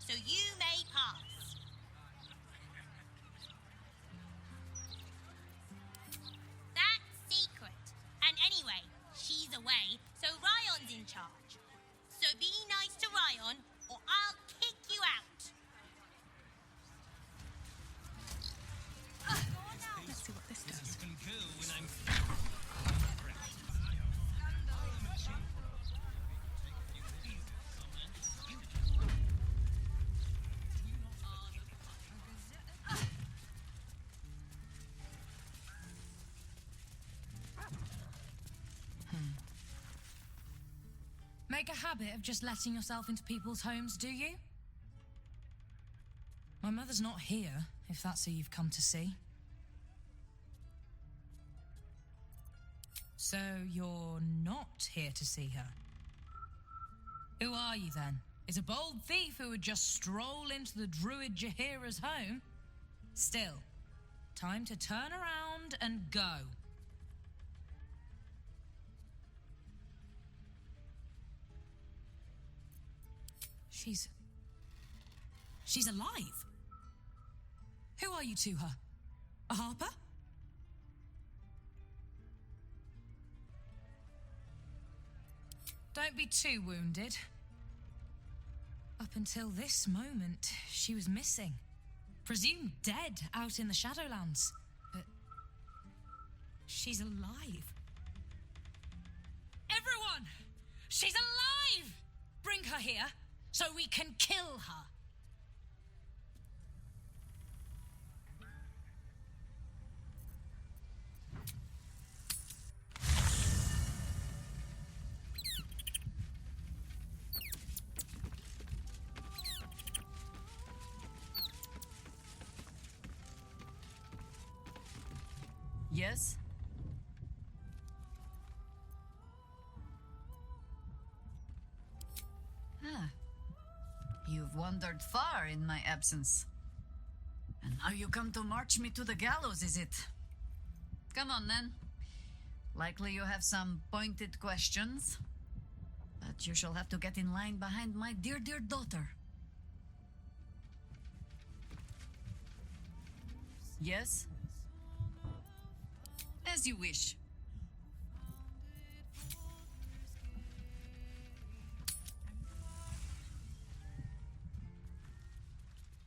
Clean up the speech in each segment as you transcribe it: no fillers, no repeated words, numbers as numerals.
so you may pass. That's secret. And anyway, she's away, so Ryan's in charge. So be nice to Ryan, or I'll kick you out. Let's see what this does. Make a habit of just letting yourself into people's homes, do you? My mother's not here, if that's who you've come to see. So you're not here to see her? Who are you then? Is a bold thief who would just stroll into the druid Jaheira's home? Still, time to turn around and go. She's alive. Who are you to her? A harper? Don't be too wounded. Up until this moment, she was missing. Presumed dead out in the Shadowlands. But she's alive. Everyone! She's alive! Bring her here so we can kill her. Yes? Ah. You've wandered far in my absence. And now you come to march me to the gallows, is it? Come on, then. Likely you have some pointed questions. But you shall have to get in line behind my dear, dear daughter. Yes? As you wish.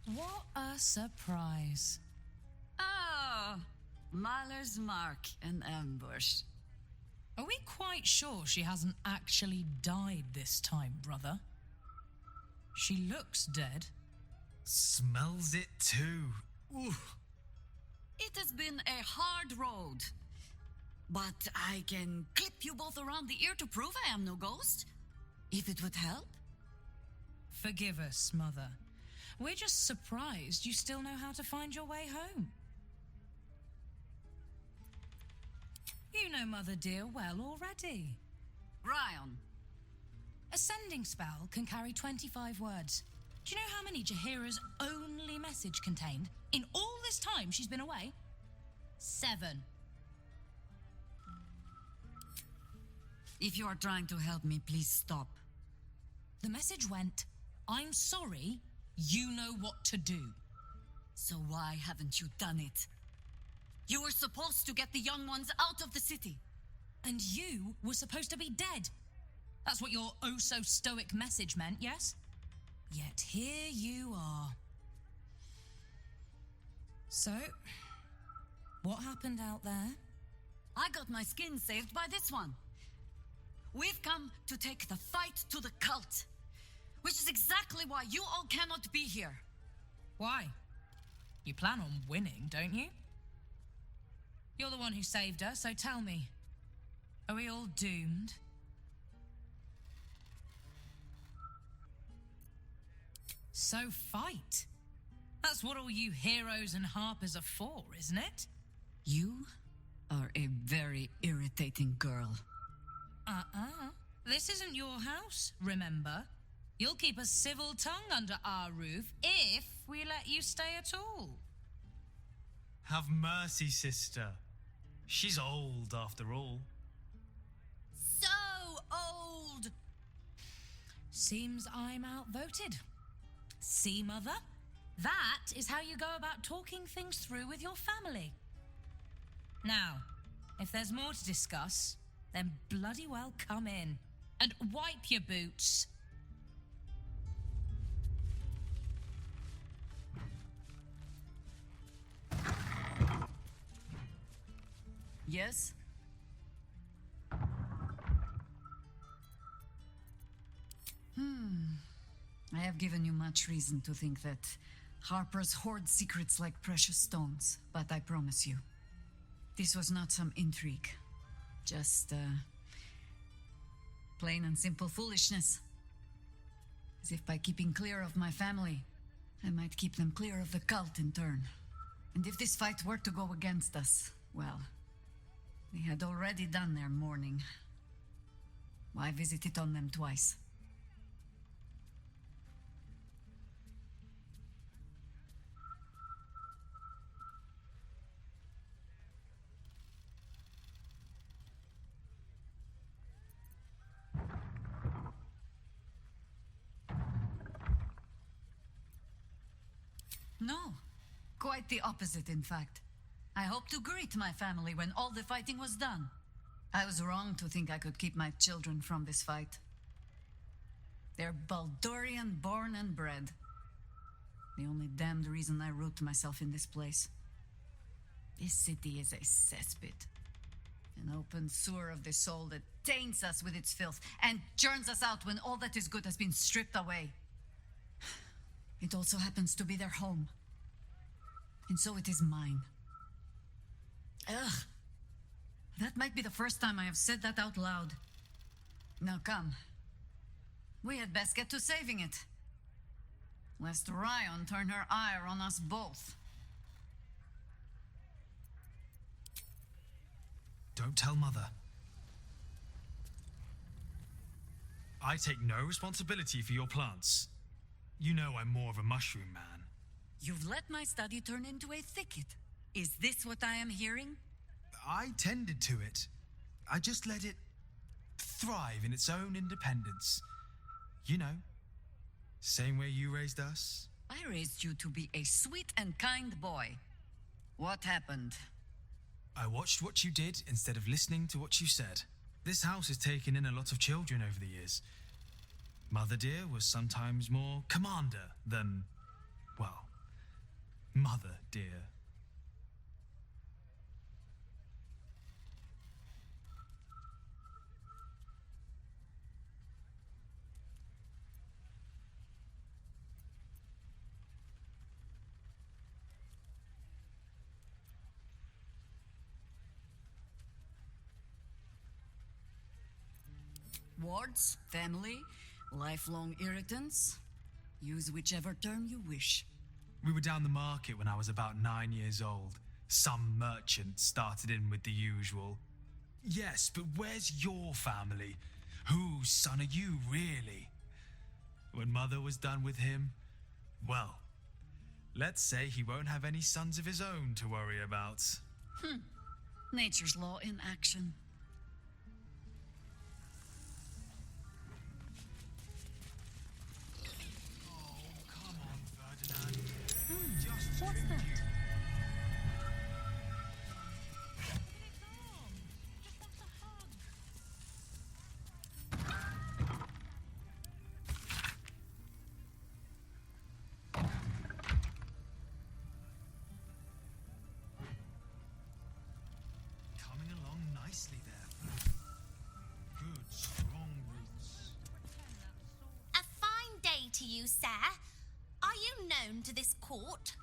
What a surprise. Oh, Mahler's mark, an ambush. Are we quite sure she hasn't actually died this time, brother? She looks dead. Smells it too. Ooh. It has been a hard road. But I can clip you both around the ear to prove I am no ghost. If it would help. Forgive us, Mother. We're just surprised you still know how to find your way home. You know Mother dear well already. Ryan. A sending spell can carry 25 words. Do you know how many Jaheira's only message contained in all this time she's been away? 7. If you are trying to help me, please stop. The message went, I'm sorry, you know what to do. So why haven't you done it? You were supposed to get the young ones out of the city. And you were supposed to be dead. That's what your oh-so-stoic message meant, yes? Yet here you are. So, what happened out there? I got my skin saved by this one. We've come to take the fight to the cult, which is exactly why you all cannot be here. Why? You plan on winning, don't you? You're the one who saved her, so tell me, are we all doomed? So fight. That's what all you heroes and harpers are for, isn't it? You are a very irritating girl. This isn't your house, remember? You'll keep a civil tongue under our roof if we let you stay at all. Have mercy, sister. She's old, after all. So old! Seems I'm outvoted. See, Mother? That is how you go about talking things through with your family. Now, if there's more to discuss, then bloody well come in. And wipe your boots. Yes? I have given you much reason to think that Harper's hoard secrets like precious stones, but I promise you, this was not some intrigue. Just, plain and simple foolishness. As if by keeping clear of my family, I might keep them clear of the cult in turn. And if this fight were to go against us, well, they had already done their mourning. Why visit it on them twice? No, quite the opposite, in fact. I hoped to greet my family when all the fighting was done. I was wrong to think I could keep my children from this fight. They're Baldurian born and bred. The only damned reason I root myself in this place. This city is a cesspit. An open sewer of the soul that taints us with its filth and churns us out when all that is good has been stripped away. It also happens to be their home. And so it is mine. Ugh. That might be the first time I have said that out loud. Now come. We had best get to saving it. Lest Ryan turn her ire on us both. Don't tell Mother. I take no responsibility for your plants. You know I'm more of a mushroom man. You've let my study turn into a thicket. Is this what I am hearing? I tended to it. I just let it thrive in its own independence. You know, same way you raised us. I raised you to be a sweet and kind boy. What happened? I watched what you did instead of listening to what you said. This house has taken in a lot of children over the years. Mother dear was sometimes more commander than, well, Mother dear. Wards, family, lifelong irritants. Use whichever term you wish. We were down the market when I was about 9 years old. Some merchant started in with the usual. Yes, but where's your family? Whose son are you, really? When Mother was done with him, well, let's say he won't have any sons of his own to worry about. Nature's law in action. What's that? Coming along nicely there. Good, strong roots. A fine day to you, sir. Are you known to this court?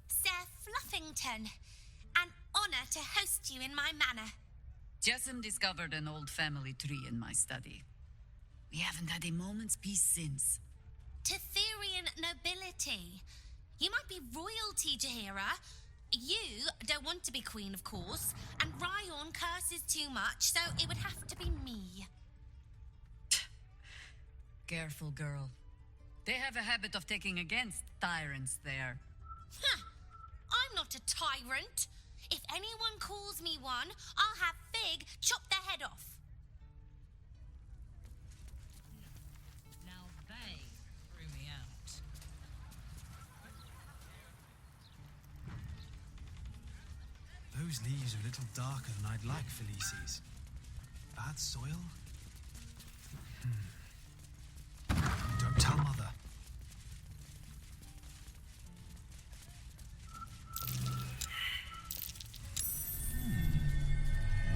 Sir Fluffington, an honor to host you in my manor. Jessamine discovered an old family tree in my study. We haven't had a moment's peace since. Tetherian nobility. You might be royalty, Jaheira. You don't want to be queen, of course, and Ryan curses too much, so it would have to be me. Careful, girl. They have a habit of taking against tyrants there. Huh. I tyrant. If anyone calls me one, I'll have Fig chop their head off. Now they threw me out. Those leaves are a little darker than I'd like, Felices. Bad soil? Don't tell Mother.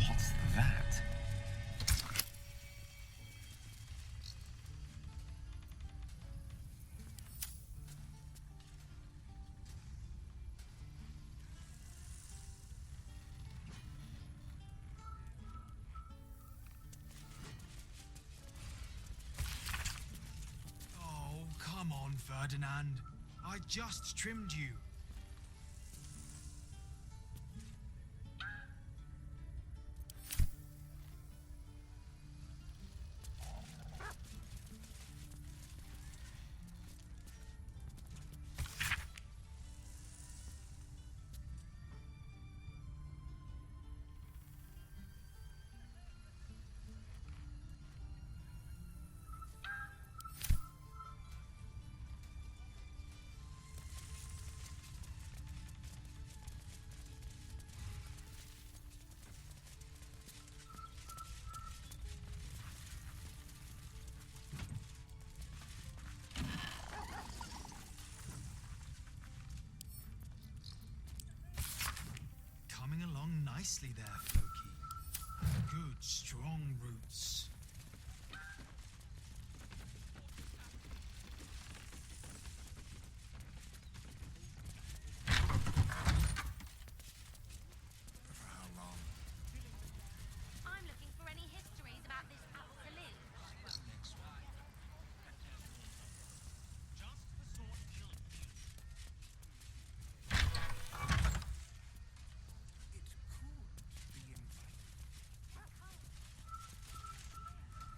What's that? Oh, come on, Ferdinand. I just trimmed you. Coming along nicely there, Floki. Good, strong roots. I'm looking for any histories about this absolute.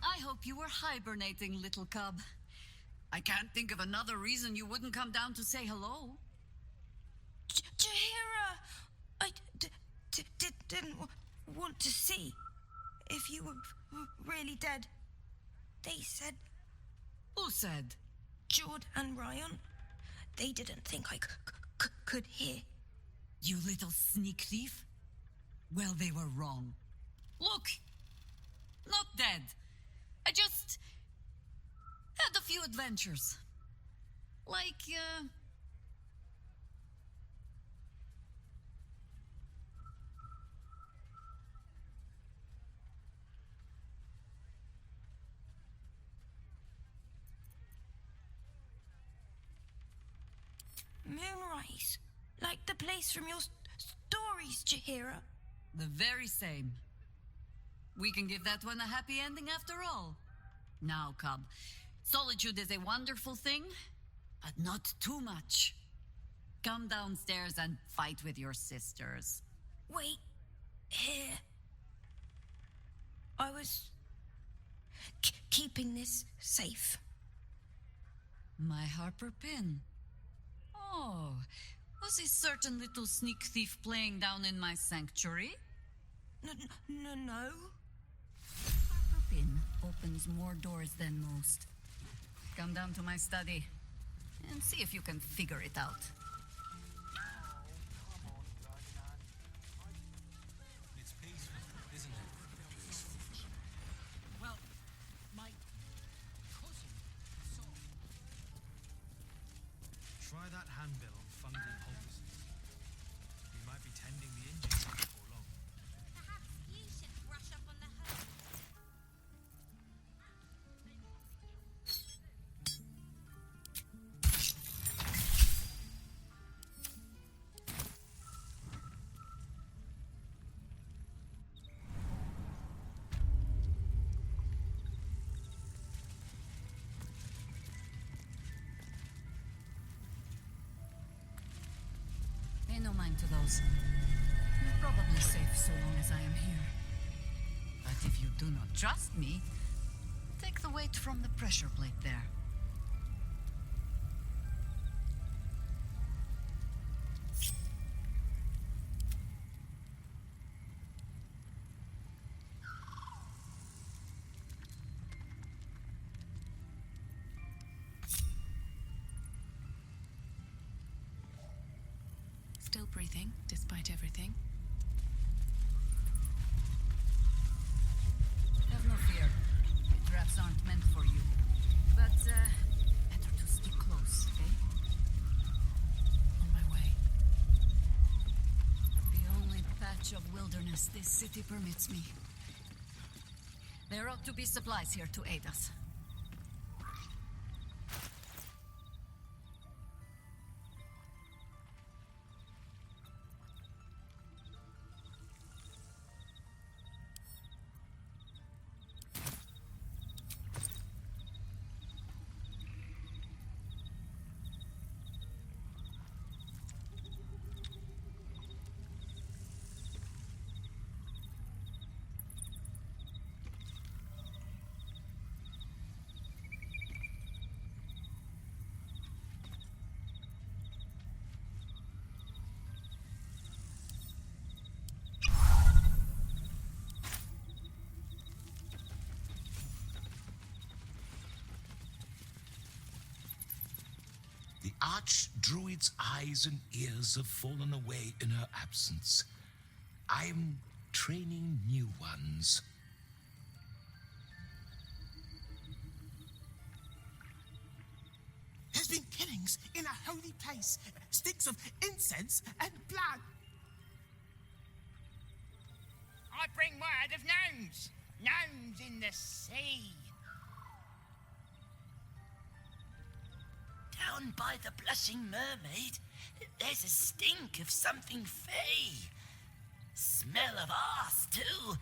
I hope you were hibernating, little cub. I can't think of another reason you wouldn't come down to say hello. Jaheira, I didn't want to see if you were really dead. They said Who said? Jord and Ryan. They didn't think I could hear. You little sneak thief? Well, they were wrong. Look, not dead. I just had a few adventures. Like, Moonrise, like the place from your stories, Jaheira. the very same. We can give that one a happy ending after all. Now, cub, solitude is a wonderful thing, but not too much. Come downstairs and fight with your sisters. Wait, here. I was keeping this safe. My Harper pin. Oh, was a certain little sneak thief playing down in my sanctuary? No. Harper pin opens more doors than most. Come down to my study and see if you can figure it out. It's peaceful, isn't it? Well, my cousin saw. Try that handbill on fungal poultices. We might be tending the injuries before long. Perhaps you should brush up on the herbs. Pay no mind to those. You're probably safe so long as I am here. But if you do not trust me, take the weight from the pressure plate there. everything, despite everything. Have no fear. The traps aren't meant for you. But, better to stick close, eh? On my way. The only patch of wilderness this city permits me. There ought to be supplies here to aid us. The Archdruid's eyes and ears have fallen away in her absence. I'm training new ones. There's been killings in a holy place. Stinks of incense and blood. I bring word of gnomes. Gnomes in the sea. Down by the Blushing Mermaid, there's a stink of something fey. Smell of arse, too.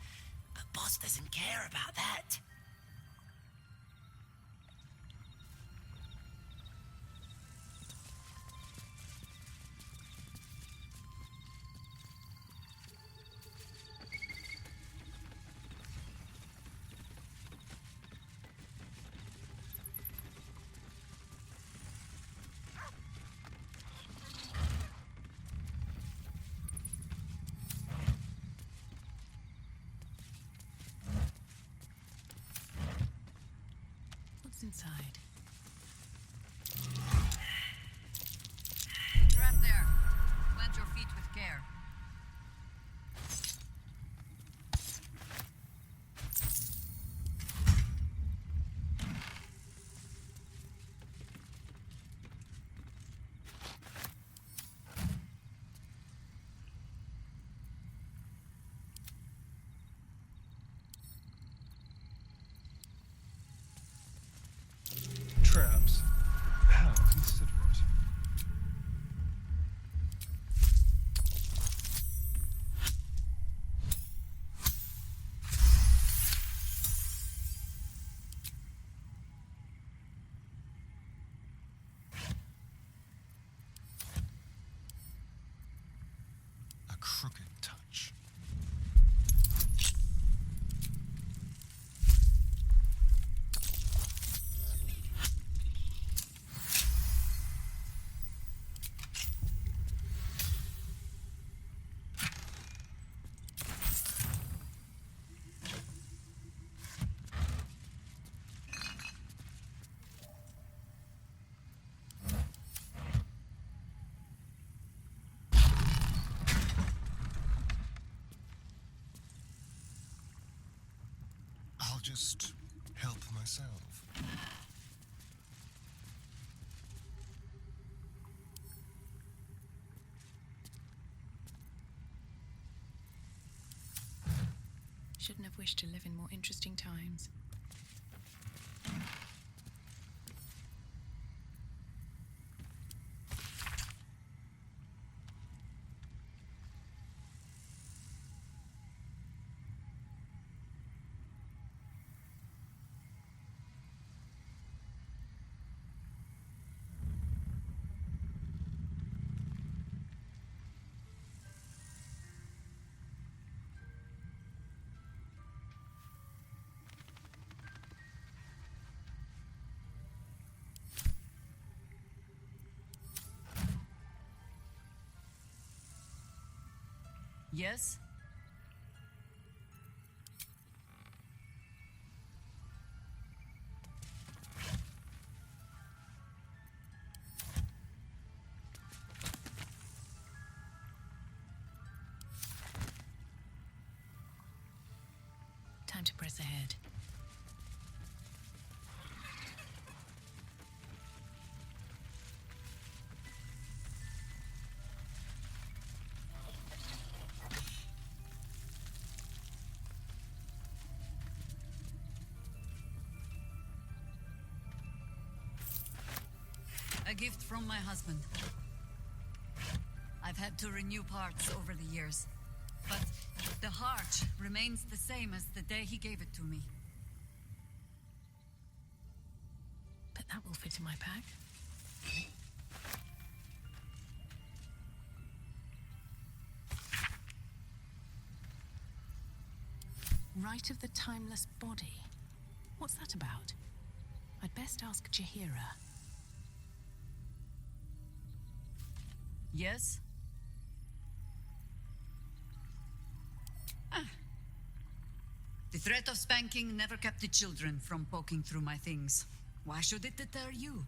But Boss doesn't care about that. What's inside? Trap there. Plant your feet with care. Traps. How considerate. A crooked touch. I'll just help myself. Shouldn't have wished to live in more interesting times. Yes? Time to press ahead. A gift from my husband. I've had to renew parts over the years, but the heart remains the same as the day he gave it to me. But that will fit in my pack. Rite of the Timeless Body. What's that about? I'd best ask Jaheira. Yes? The threat of spanking never kept the children from poking through my things. Why should it deter you?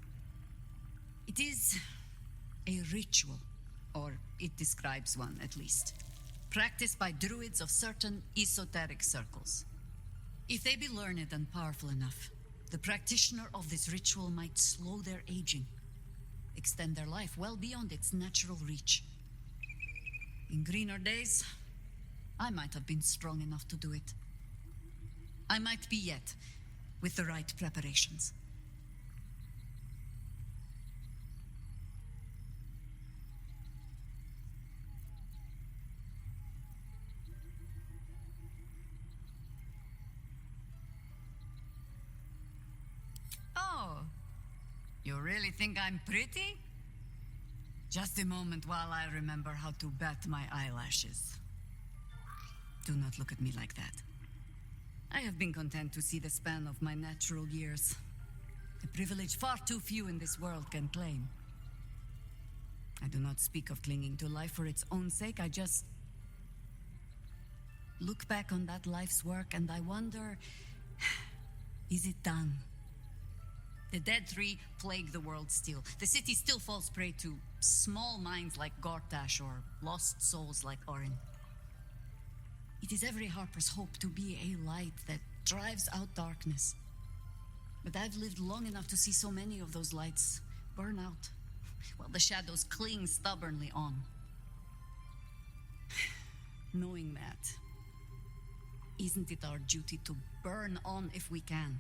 It is a ritual, or it describes one at least, practiced by druids of certain esoteric circles. If they be learned and powerful enough, the practitioner of this ritual might slow their aging, extend their life well beyond its natural reach. In greener days, I might have been strong enough to do it. I might be yet, with the right preparations. Oh, you really think I'm pretty? Just a moment while I remember how to bat my eyelashes. Do not look at me like that. I have been content to see the span of my natural years. A privilege far too few in this world can claim. I do not speak of clinging to life for its own sake. I just look back on that life's work and I wonder, is it done? The dead three plague the world still. The city still falls prey to small minds like Gortash or lost souls like Orin. It is every harper's hope to be a light that drives out darkness. But I've lived long enough to see so many of those lights burn out, while the shadows cling stubbornly on. Knowing that, isn't it our duty to burn on if we can?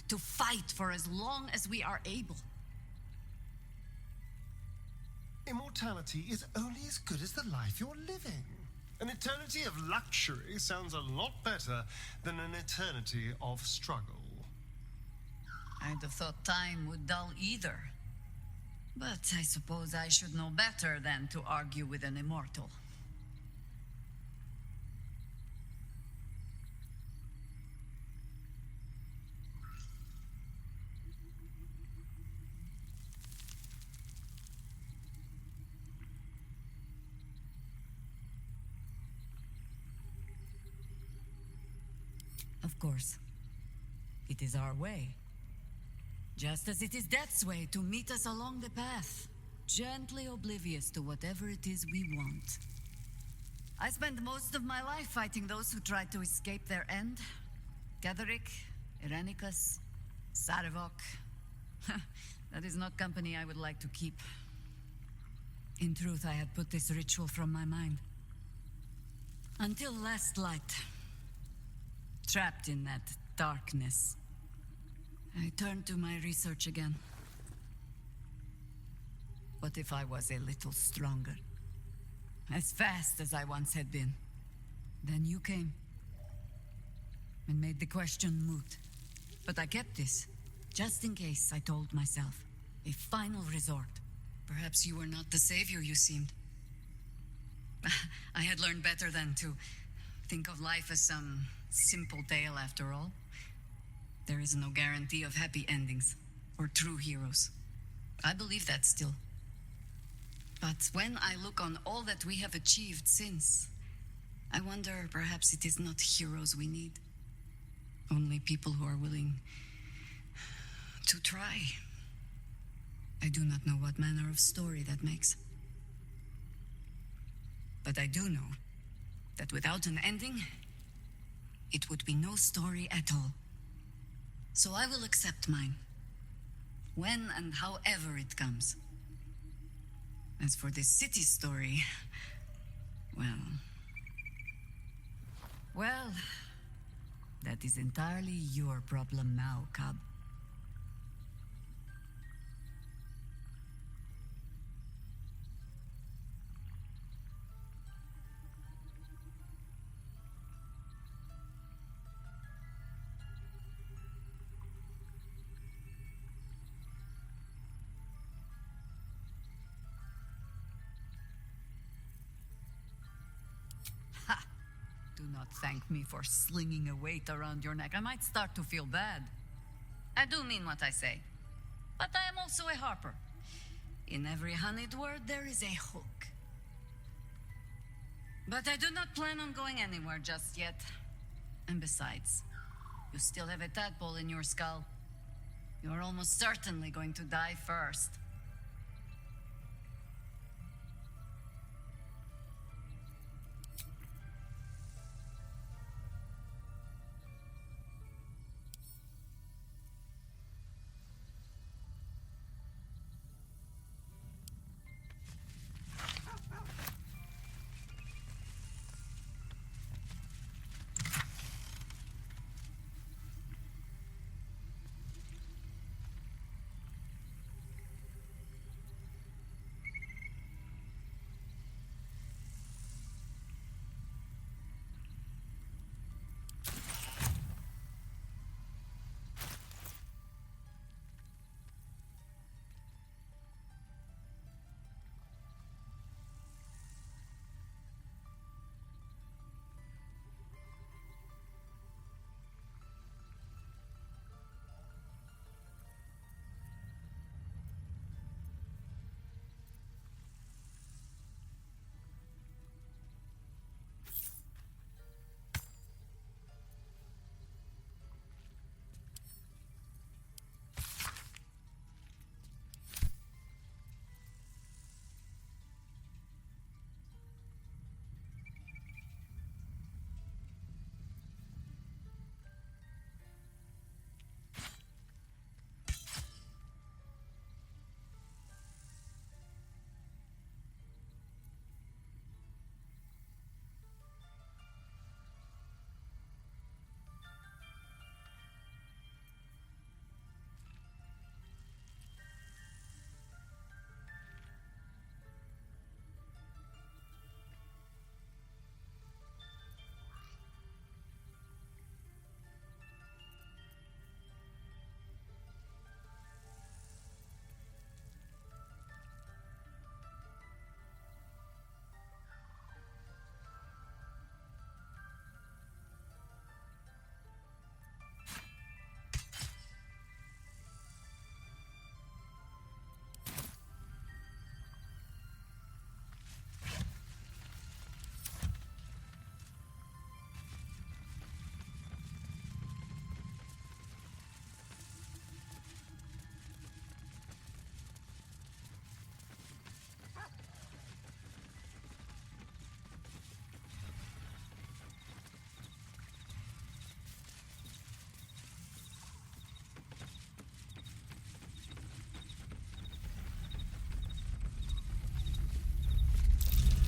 To fight for as long as we are able? Immortality is only as good as the life you're living. An eternity of luxury sounds a lot better than an eternity of struggle. I'd have thought time would dull either. But I suppose I should know better than to argue with an immortal. Of course, it is our way. Just as it is Death's way to meet us along the path, gently oblivious to whatever it is we want. I spent most of my life fighting those who tried to escape their end. Gatherick, Irenicus, Sarevok. That is not company I would like to keep. In truth, I had put this ritual from my mind. Until last light. Trapped in that darkness, I turned to my research again. What if I was a little stronger? As fast as I once had been. Then you came and made the question moot. But I kept this, just in case, I told myself. A final resort. Perhaps you were not the savior you seemed. I had learned better than to think of life as some simple tale after all. There is no guarantee of happy endings or true heroes. I believe that still. But when I look on all that we have achieved since, I wonder perhaps it is not heroes we need. Only people who are willing to try. I do not know what manner of story that makes. But I do know that without an ending, it would be no story at all. So I will accept mine. When and however it comes. As for this city story, well, that is entirely your problem now, Cub. Do not thank me for slinging a weight around your neck. I might start to feel bad. I do mean what I say. But I am also a harper. In every honeyed word, there is a hook. But I do not plan on going anywhere just yet. And besides, you still have a tadpole in your skull. You're almost certainly going to die first.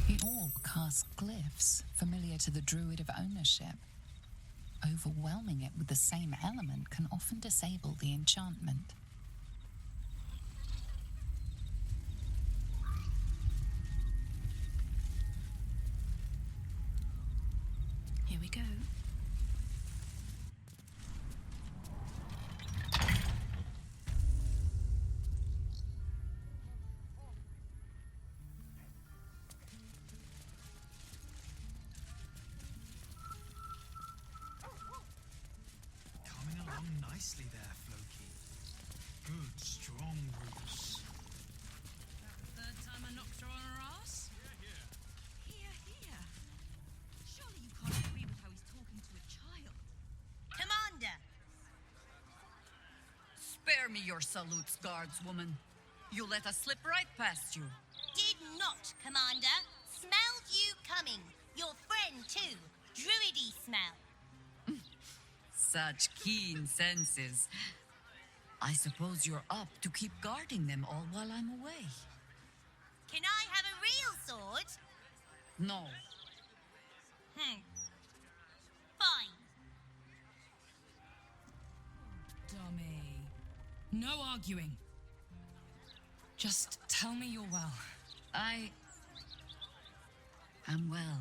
The orb casts glyphs familiar to the druid of ownership. Overwhelming it with the same element can often disable the enchantment. Here we go. Coming along nicely there, Floki. Good, strong roots. Third time I knocked her on her ass? Here, here. Surely you can't agree with how he's talking to a child. Commander! Spare me your salutes, guardswoman. You let us slip right past you. Did not, Commander. Smelled you coming. Your friend, too. Druidy smell. Such keen senses. I suppose you're up to keep guarding them all while I'm away. Can I have a real sword? No. Fine. Dummy. No arguing. Just tell me you're well. I am well.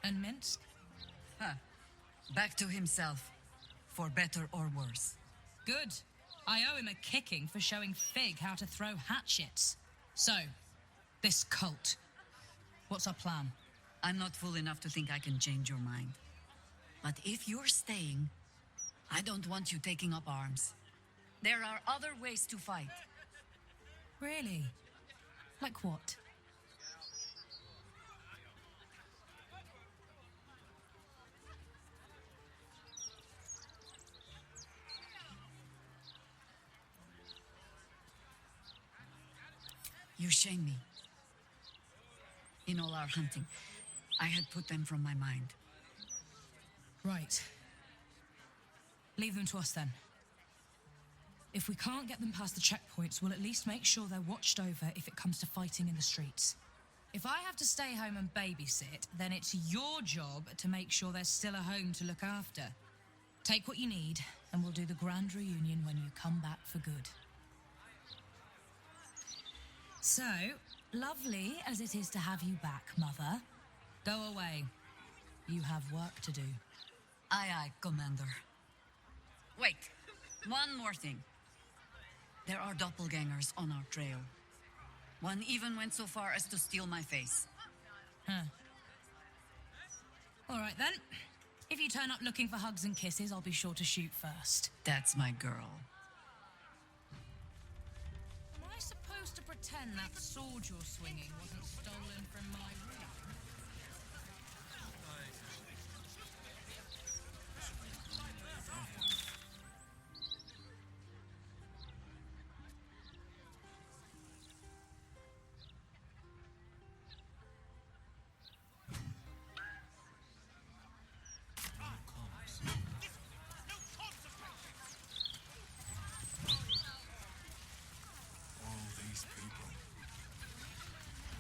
And Minsk? Back to himself, for better or worse. Good. I owe him a kicking for showing Fig how to throw hatchets. So, this cult. What's our plan? I'm not fool enough to think I can change your mind. But if you're staying, I don't want you taking up arms. There are other ways to fight. Really? Like what? You shame me. In all our hunting, I had put them from my mind. Right. Leave them to us then. If we can't get them past the checkpoints, we'll at least make sure they're watched over if it comes to fighting in the streets. If I have to stay home and babysit, then it's your job to make sure there's still a home to look after. Take what you need, and we'll do the grand reunion when you come back for good. So, lovely as it is to have you back, Mother, go away. You have work to do. Aye, aye, Commander. Wait, one more thing. There are doppelgangers on our trail. One even went so far as to steal my face. All right, then. If you turn up looking for hugs and kisses, I'll be sure to shoot first. That's my girl. Am I supposed to pretend that sword you're swinging wasn't stolen from my room?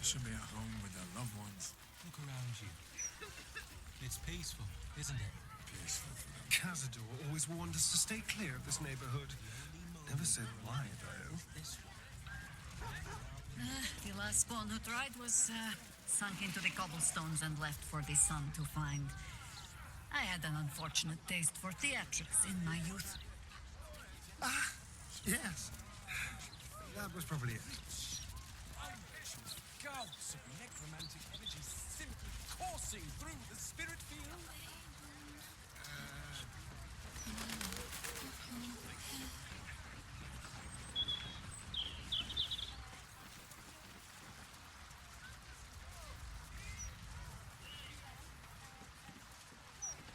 Should be at home with their loved ones. Look around you. It's peaceful, isn't it? Peaceful for them. Cazador always warned us to stay clear of this neighborhood. Never said why, though. The last spawn who tried was sunk into the cobblestones and left for the sun to find. I had an unfortunate taste for theatrics in my youth. Ah, yes. That was probably it. Gouts of necromantic energy simply coursing through the spirit field.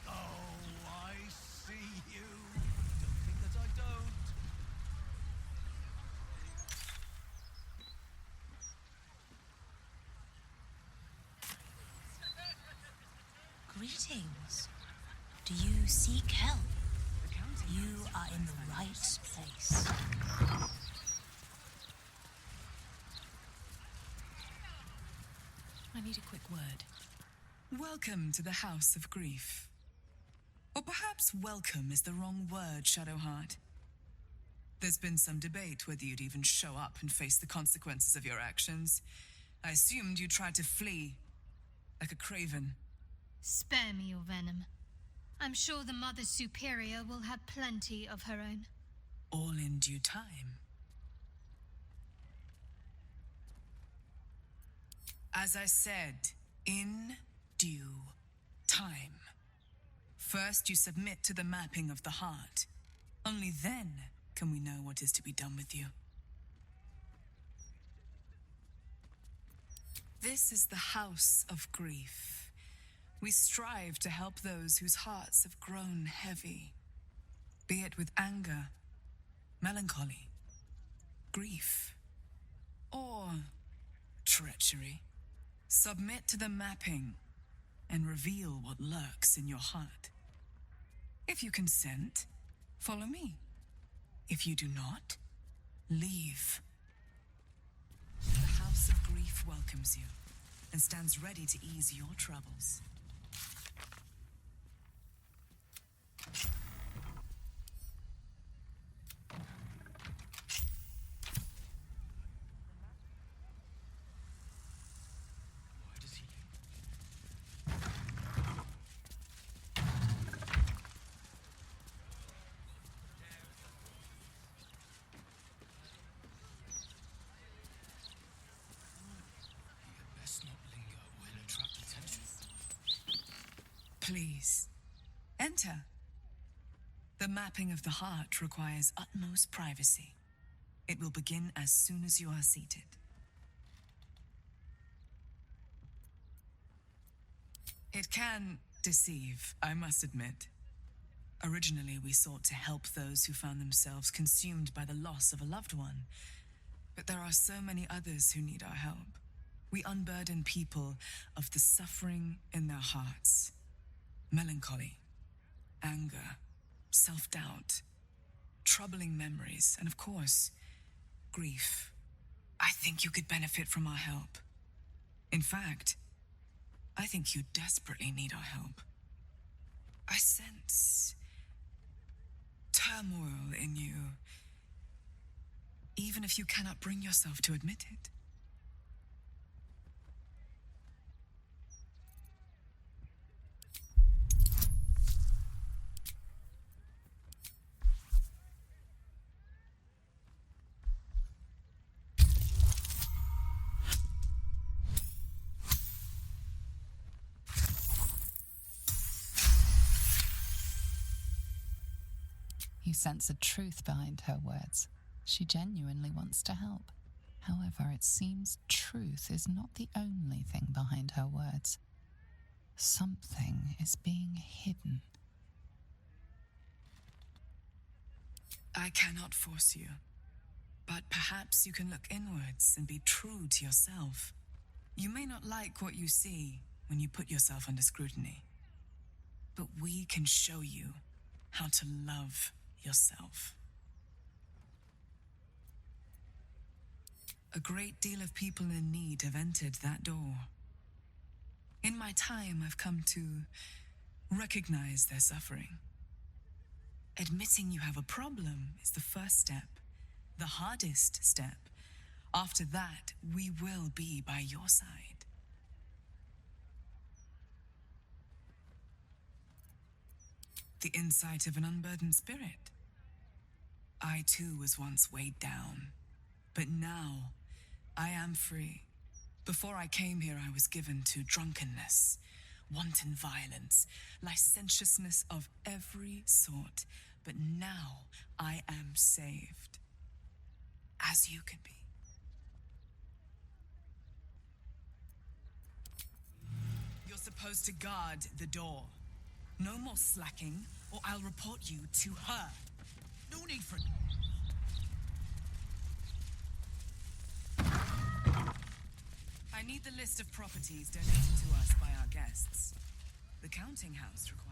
Oh, I see you. Don't think that I don't. Greetings. Do you seek help? You are in the right place. I need a quick word. Welcome to the House of Grief. Or perhaps welcome is the wrong word, Shadowheart. There's been some debate whether you'd even show up and face the consequences of your actions. I assumed you tried to flee, like a craven. Spare me your venom. I'm sure the Mother Superior will have plenty of her own. All in due time. As I said, in due time. First, you submit to the mapping of the heart. Only then can we know what is to be done with you. This is the House of Grief. We strive to help those whose hearts have grown heavy, be it with anger, melancholy, grief, or treachery. Submit to the mapping and reveal what lurks in your heart. If you consent, follow me. If you do not, leave. The House of Grief welcomes you and stands ready to ease your troubles. Please, enter. The mapping of the heart requires utmost privacy. It will begin as soon as you are seated. It can deceive, I must admit. Originally, we sought to help those who found themselves consumed by the loss of a loved one. But there are so many others who need our help. We unburden people of the suffering in their hearts. Melancholy, anger, self-doubt, troubling memories, and of course, grief. I think you could benefit from our help. In fact, I think you desperately need our help. I sense turmoil in you, even if you cannot bring yourself to admit it. You sense a truth behind her words. She genuinely wants to help. However, it seems truth is not the only thing behind her words. Something is being hidden. I cannot force you, but perhaps you can look inwards and be true to yourself. You may not like what you see when you put yourself under scrutiny, but we can show you how to love yourself. A great deal of people in need have entered that door. In my time, I've come to recognize their suffering. Admitting you have a problem is the first step, the hardest step. After that, we will be by your side. The insight of an unburdened spirit. I too was once weighed down, but now I am free. Before I came here, I was given to drunkenness, wanton violence, licentiousness of every sort, but now I am saved, as you can be. You're supposed to guard the door. No more slacking, or I'll report you to her. No need for... I need the list of properties donated to us by our guests. The counting house required.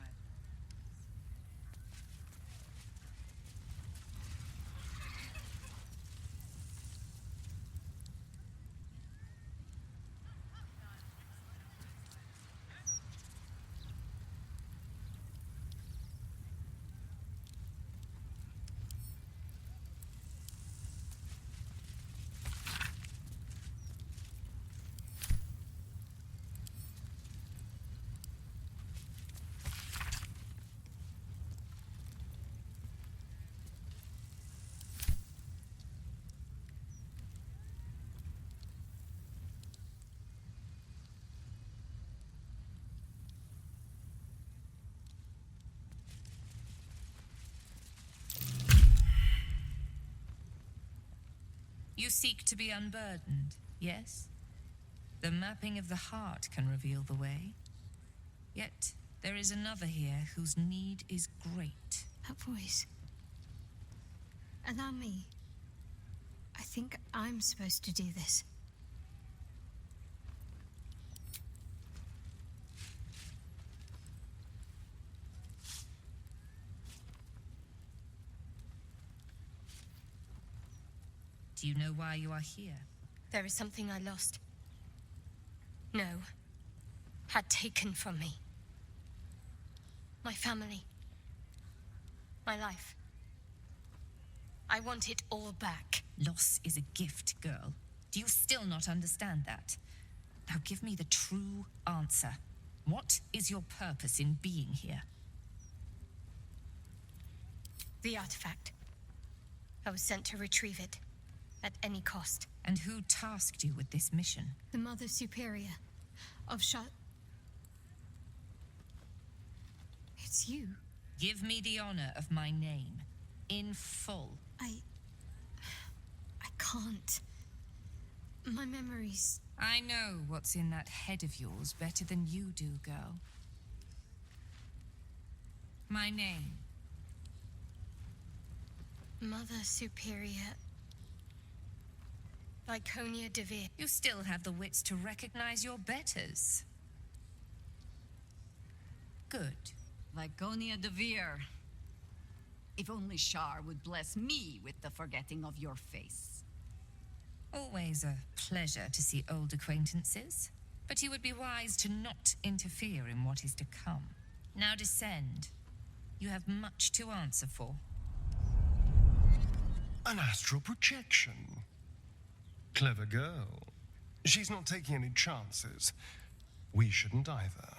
You seek to be unburdened, yes? The mapping of the heart can reveal the way. Yet, there is another here whose need is great. That voice. Allow me. I think I'm supposed to do this. Do you know why you are here? There is something I lost. No. Had taken from me. My family. My life. I want it all back. Loss is a gift, girl. Do you still not understand that? Now give me the true answer. What is your purpose in being here? The artifact. I was sent to retrieve it. At any cost. And who tasked you with this mission? The Mother Superior of It's you. Give me the honor of my name. In full. I can't. My memories... I know what's in that head of yours better than you do, girl. My name. Mother Superior... Lyconia DeVere. You still have the wits to recognize your betters. Good. Lyconia DeVere. If only Shar would bless me with the forgetting of your face. Always a pleasure to see old acquaintances, but you would be wise to not interfere in what is to come. Now descend. You have much to answer for. An astral projection. Clever girl. She's not taking any chances. We shouldn't either.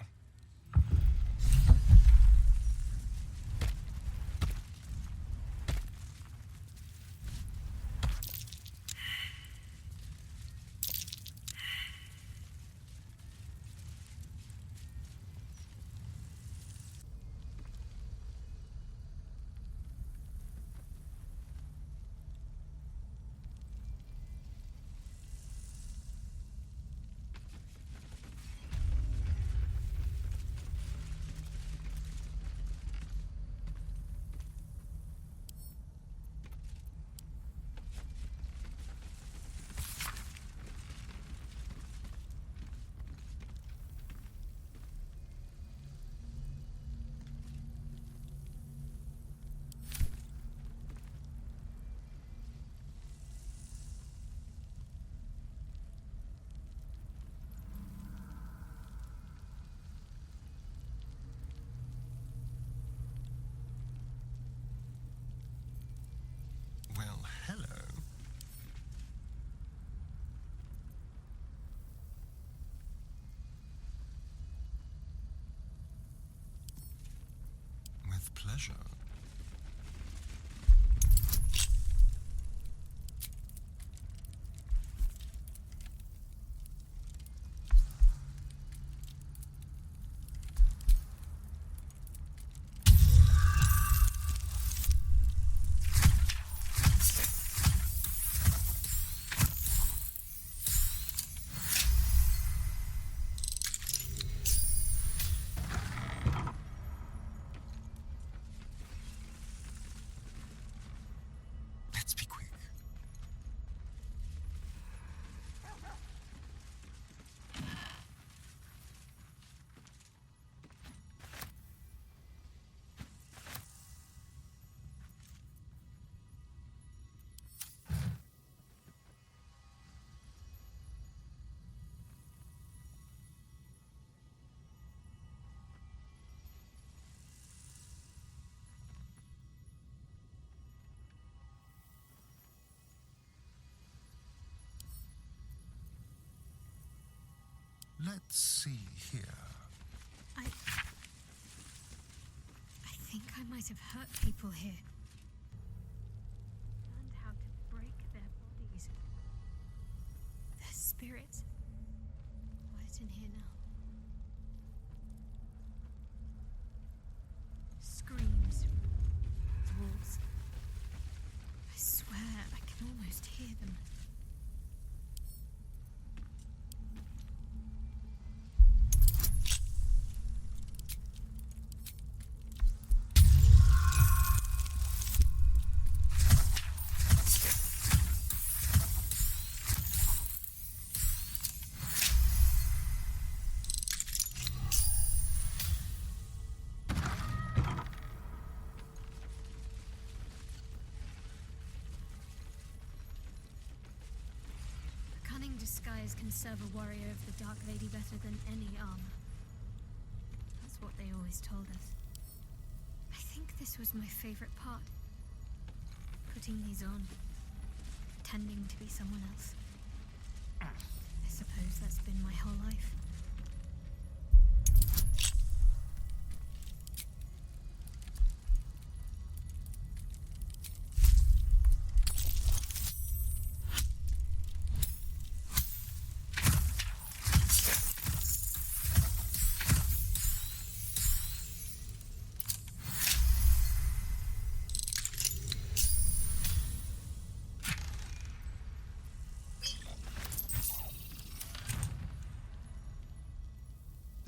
Well, hello. With pleasure. Let's be quick. Let's see here. I think I might have hurt people here. Learned how to break their bodies. Their spirits. What is in here now? Screams. Walls. I swear I can almost hear them. stunning disguise can serve a warrior of the Dark Lady better than any armor. That's what they always told us. I think this was my favorite part. Putting these on. Pretending to be someone else. I suppose that's been my whole life.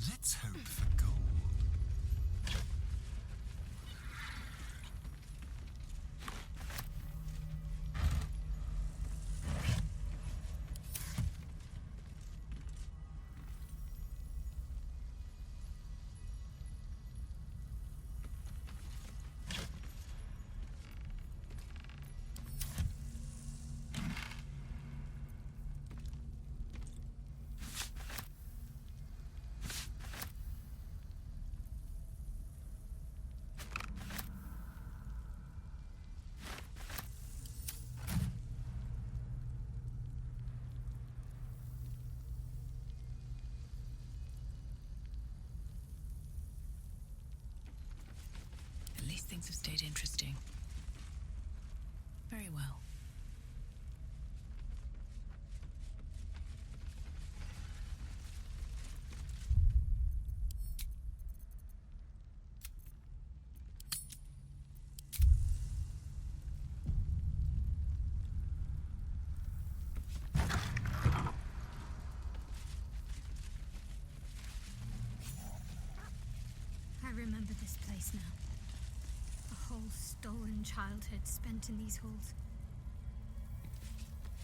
Let's hope for gold. At least things have stayed interesting. Very well. I remember this place now. A whole stolen childhood spent in these halls.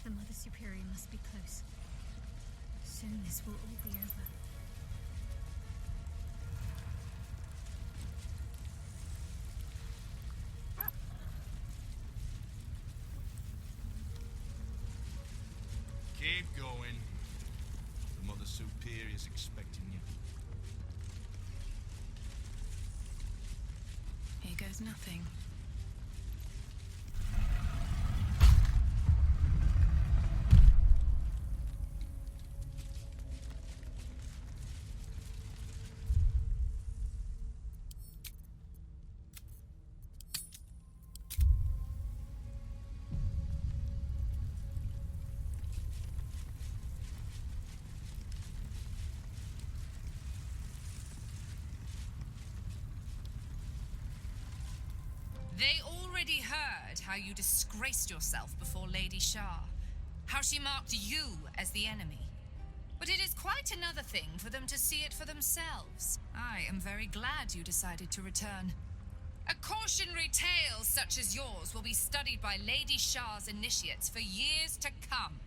The Mother Superior must be close. Soon this will all be over. Keep going. The Mother Superior's expecting you. Here goes nothing. They already heard how you disgraced yourself before Lady Shah, how she marked you as the enemy. But it is quite another thing for them to see it for themselves. I am very glad you decided to return. A cautionary tale such as yours will be studied by Lady Shah's initiates for years to come.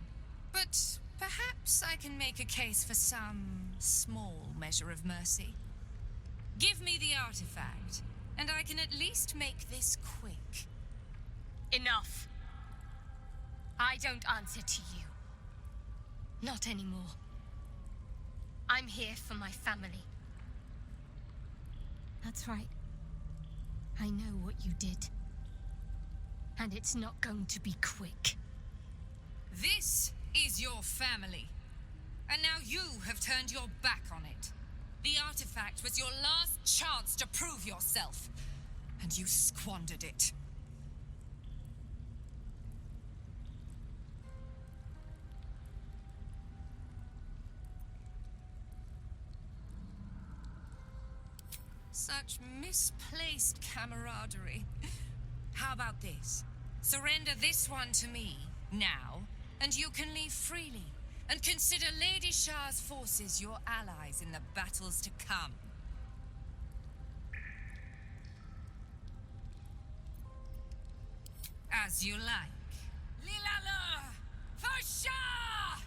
But perhaps I can make a case for some small measure of mercy. Give me the artifact, and I can at least make this quick. Enough. I don't answer to you. Not anymore. I'm here for my family. That's right. I know what you did. And it's not going to be quick. This is your family. And now you have turned your back on it. The artifact was your last chance to prove yourself. And you squandered it. Such misplaced camaraderie. How about this? Surrender this one to me, now, and you can leave freely. And consider Lady Shah's forces your allies in the battles to come. As you like. Lilala! For Shah!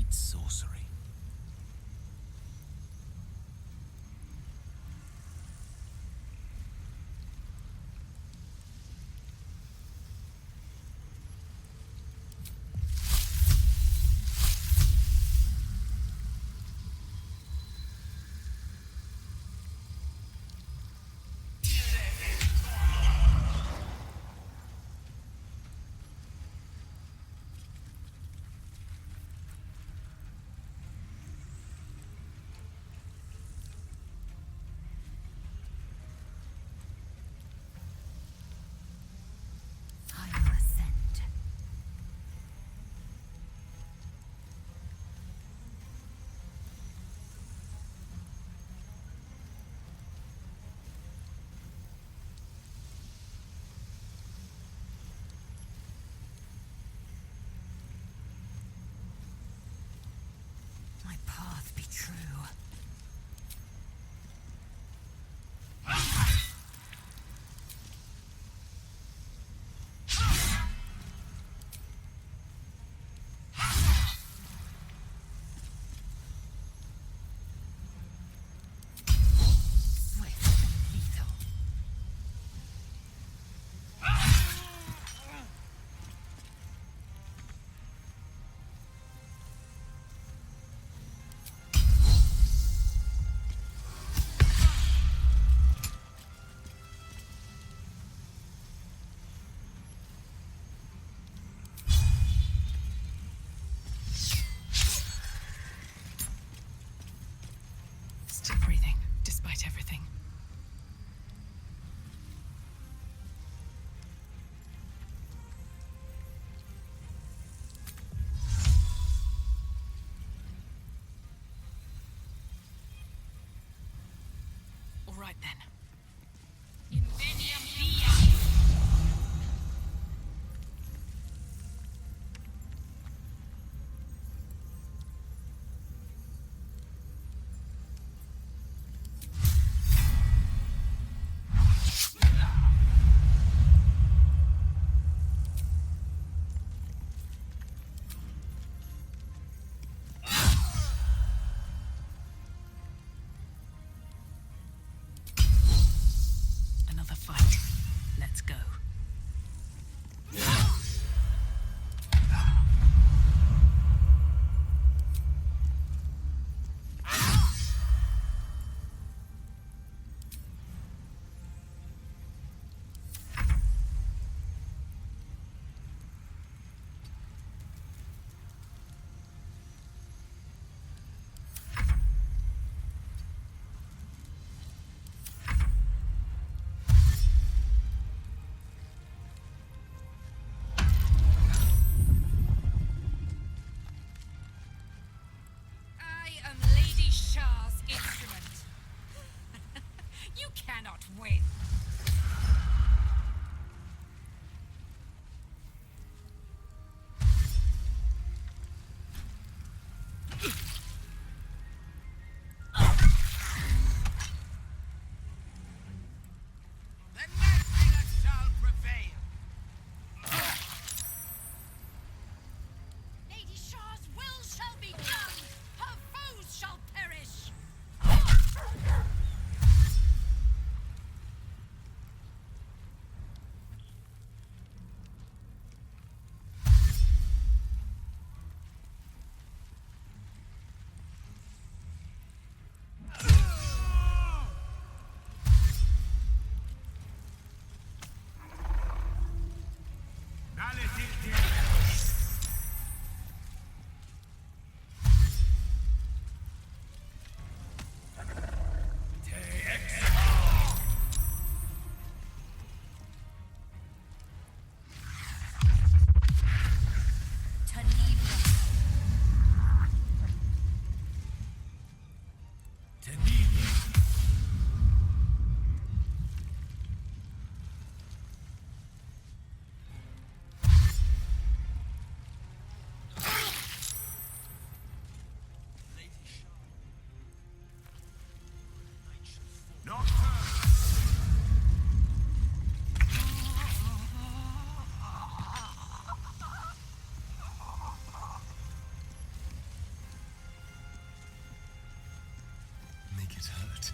It's sorcery. My path be true. Still breathing, despite everything. All right then. Another fight. Let's go. I am Lady Shah's instrument. You cannot win. The Nightbringer shall prevail. Lady Shah's will shall be done. Her foes shall perish. It hurt.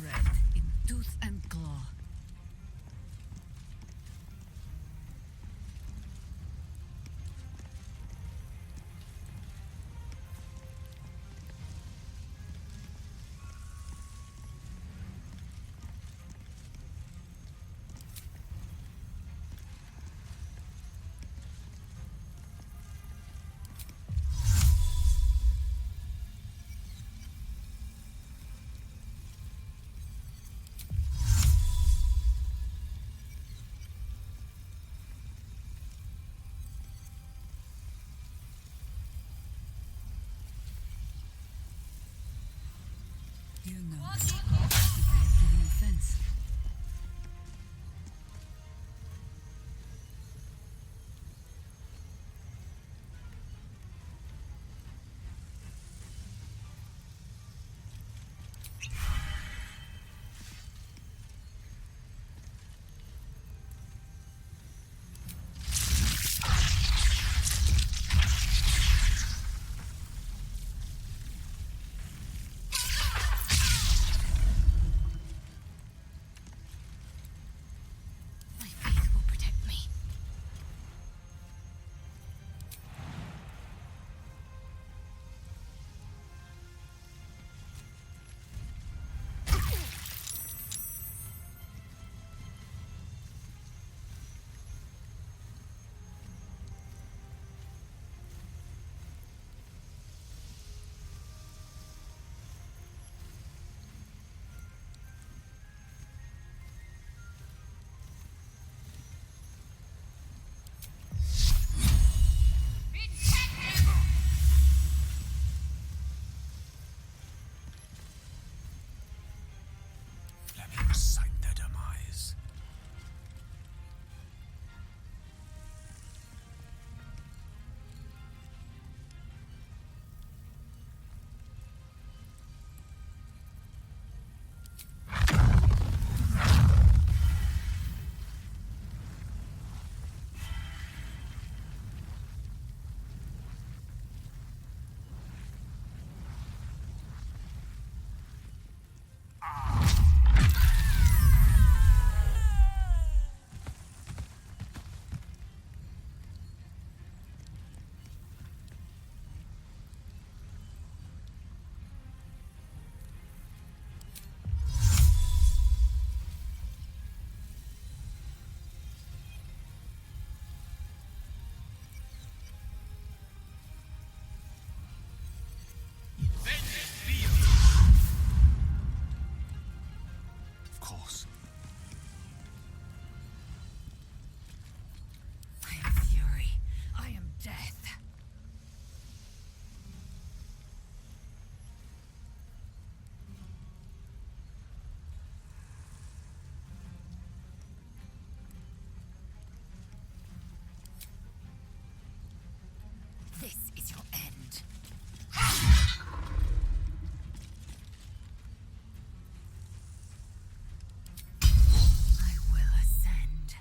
Red in tooth and claw. You know, giving offense. My faith will protect me. Let me recite their demise. Of course. I am fury. I am death. This is your end. I will ascend.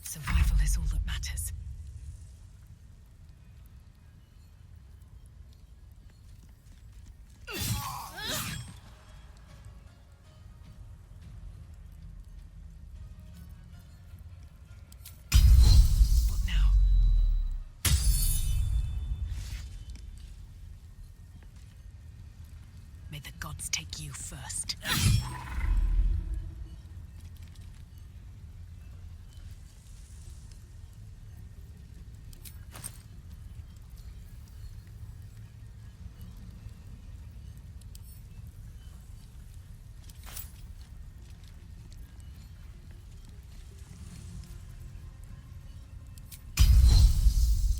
Survival is all that matters. What now? May the gods take you first.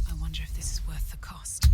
I wonder if this is worth the cost.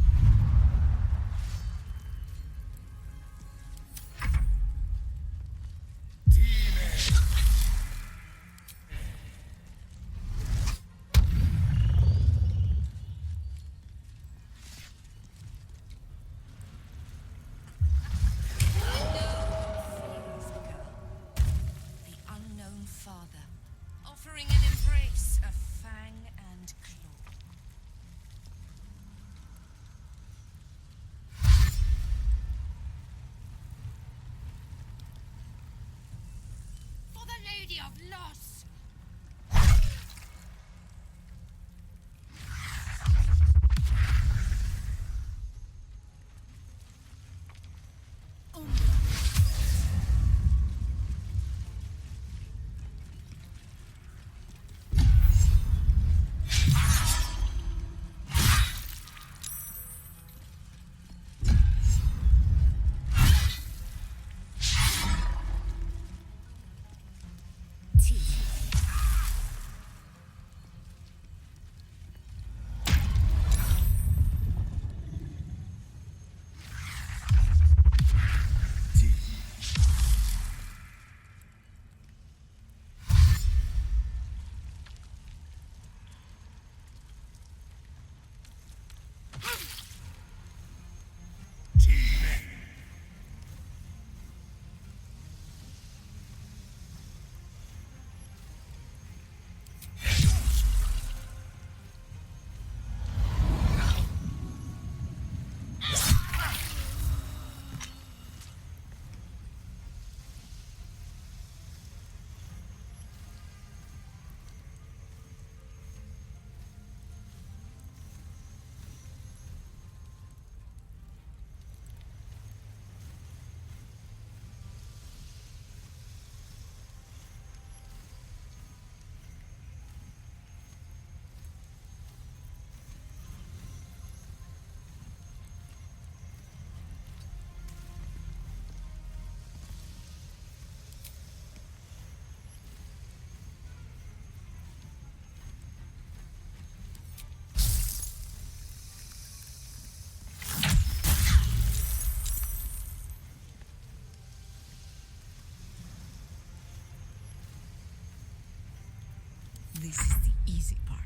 This is the easy part.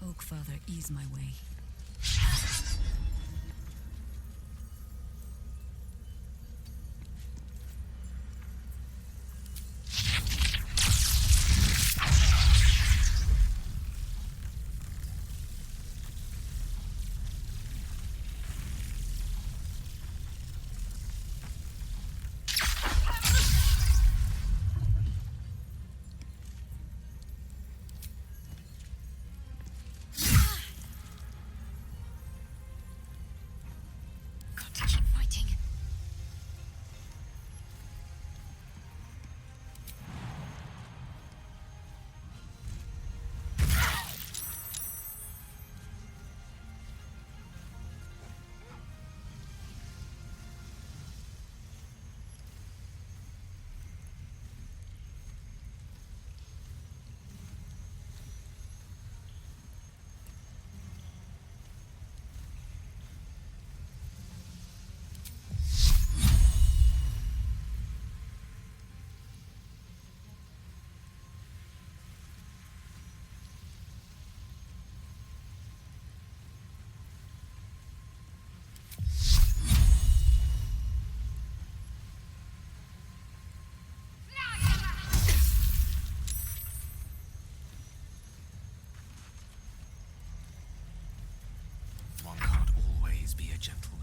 Oak Father, ease my way. One can't always be a gentleman.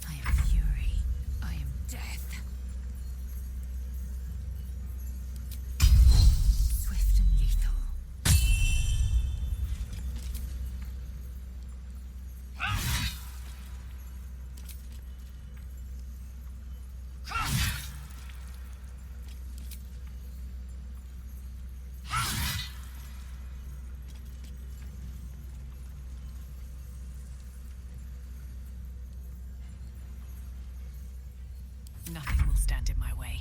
I am fury. I am death. Swift and lethal. Nothing will stand in my way.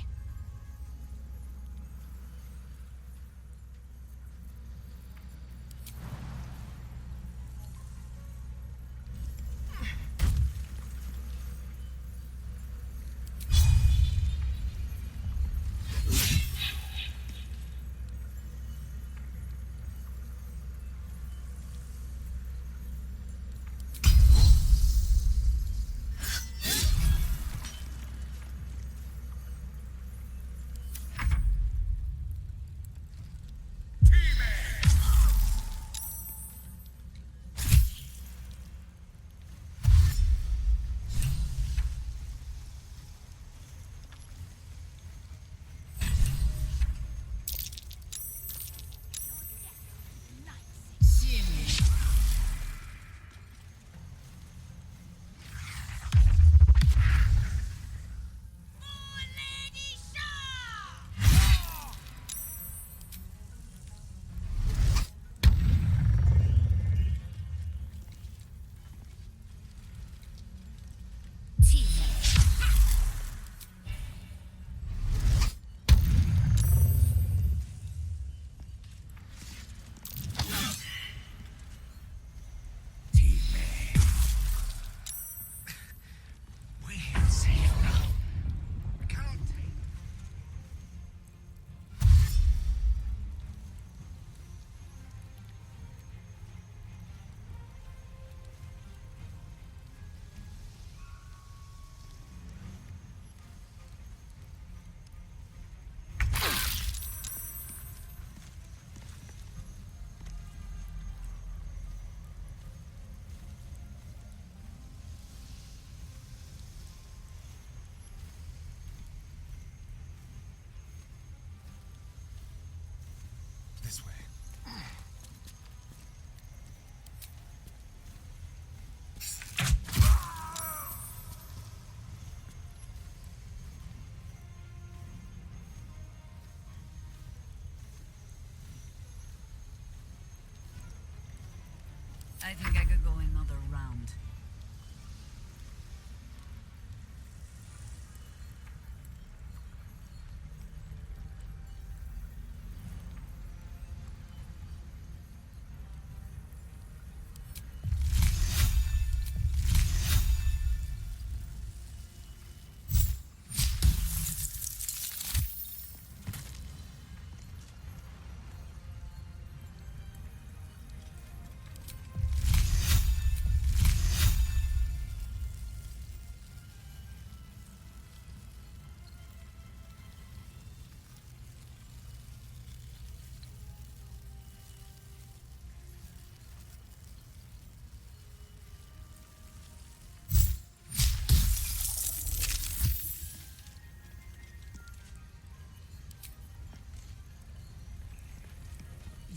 I think I could go another round.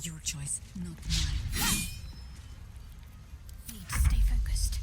Your choice, not mine. Need to stay focused.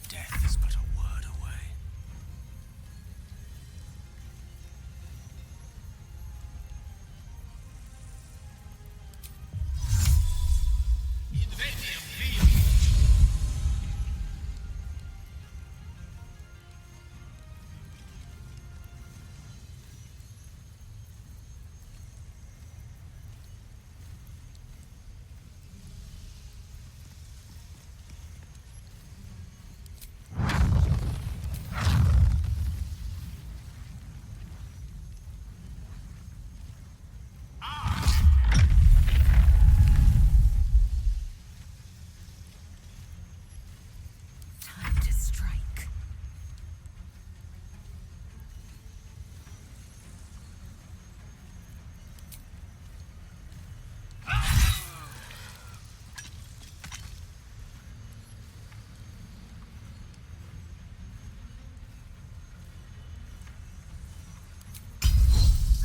Death is but a word away. Time to strike.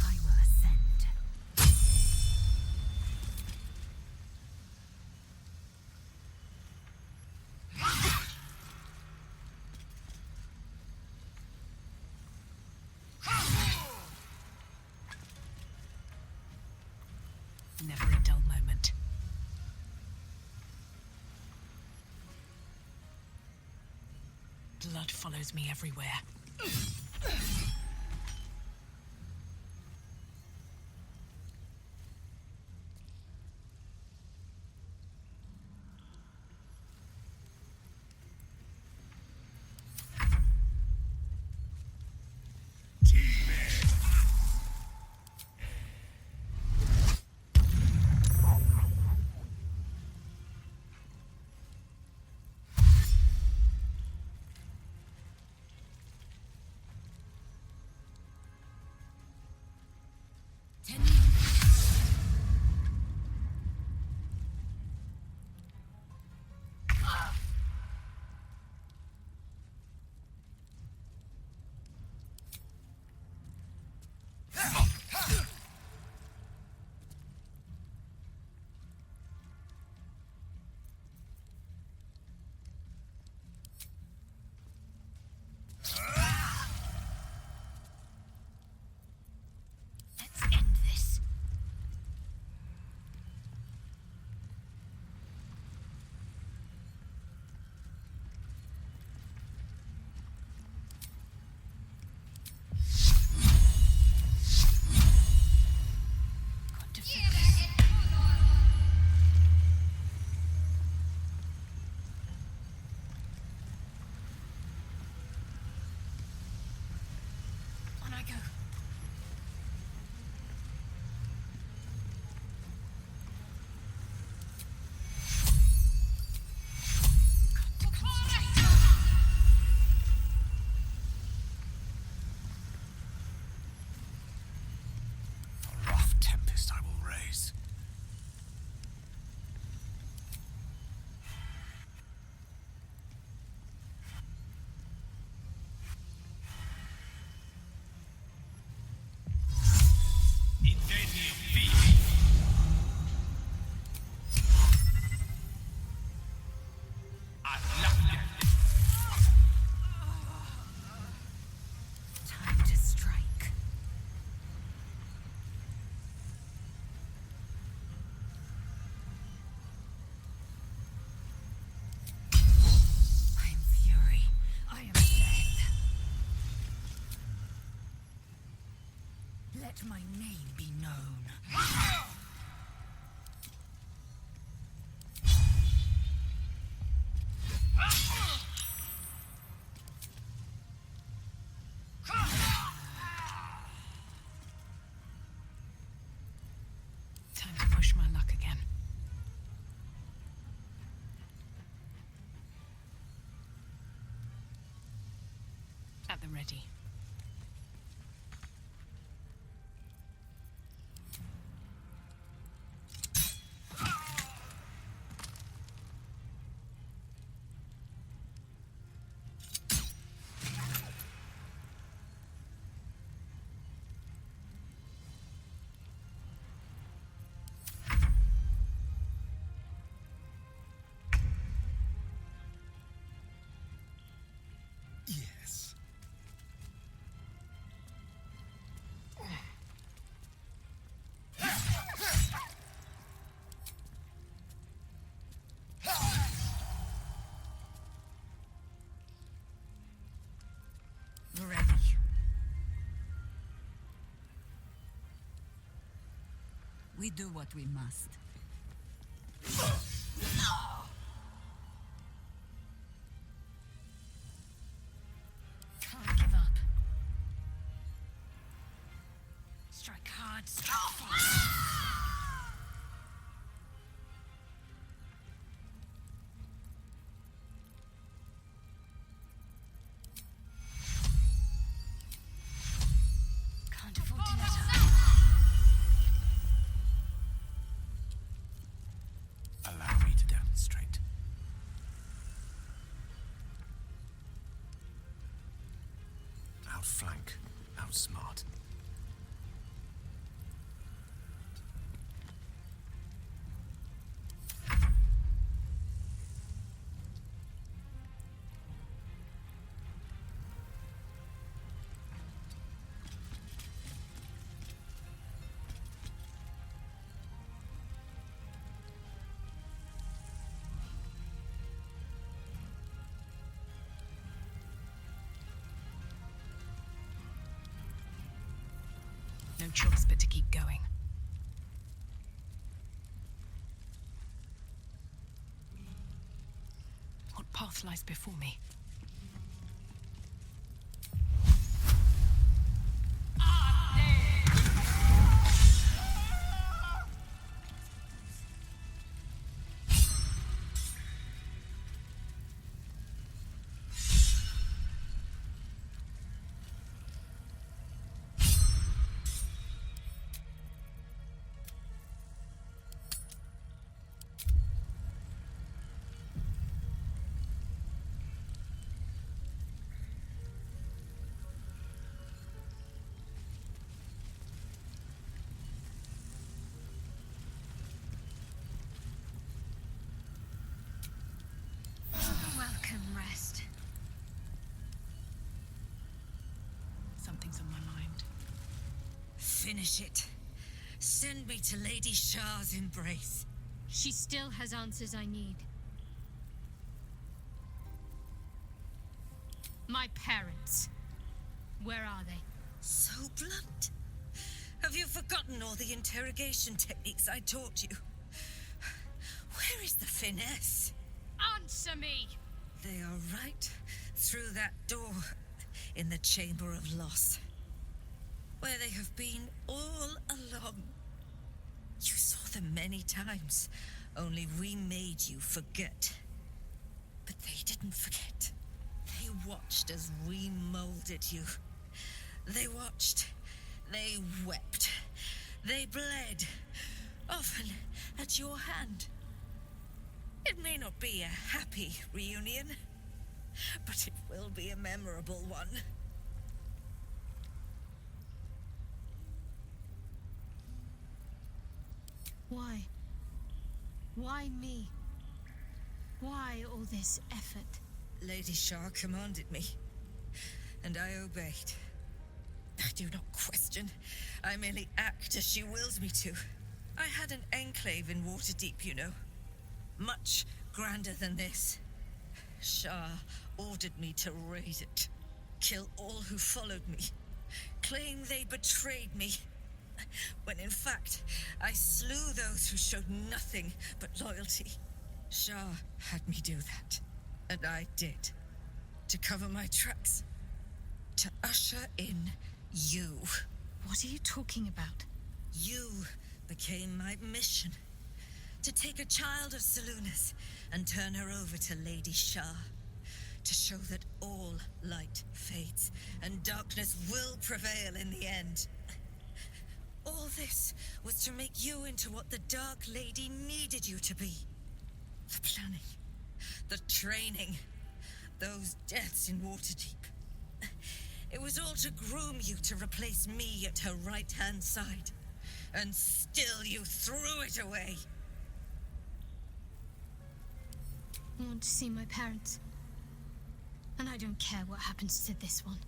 I will ascend. Never a dull moment. Blood follows me everywhere. Let my name be known. Time to push my luck again. At the ready. Yes. Ready. We do what we must. Can't give up. Strike hard, strike fast. Can't afford to let up. Allow me to demonstrate. Outflank, outsmart. No choice but to keep going. What path lies before me? Welcome, rest. Something's on my mind. Finish it. Send me to Lady Shah's embrace. She still has answers I need. My parents. Where are they? So blunt. Have you forgotten all the interrogation techniques I taught you? Where is the finesse? Answer me! They are right through that door in the Chamber of Loss, where they have been all along. You saw them many times, only we made you forget. But they didn't forget. They watched as we molded you. They watched. They wept. They bled. Often at your hand. It may not be a happy reunion, but it will be a memorable one. Why? Why me? Why all this effort? Lady Shah commanded me, and I obeyed. I do not question. I merely act as she wills me to. I had an enclave in Waterdeep, you know. Much grander than this. Shah ordered me to raid it, kill all who followed me, claim they betrayed me, when in fact I slew those who showed nothing but loyalty. Shah had me do that, and I did. To cover my tracks. To usher in you. What are you talking about? You became my mission. To take a child of Salunas and turn her over to Lady Shah. To show that all light fades and darkness will prevail in the end. All this was to make you into what the Dark Lady needed you to be. The planning, the training, those deaths in Waterdeep. It was all to groom you to replace me at her right-hand side. And still you threw it away. I want to see my parents. And I don't care what happens to this one.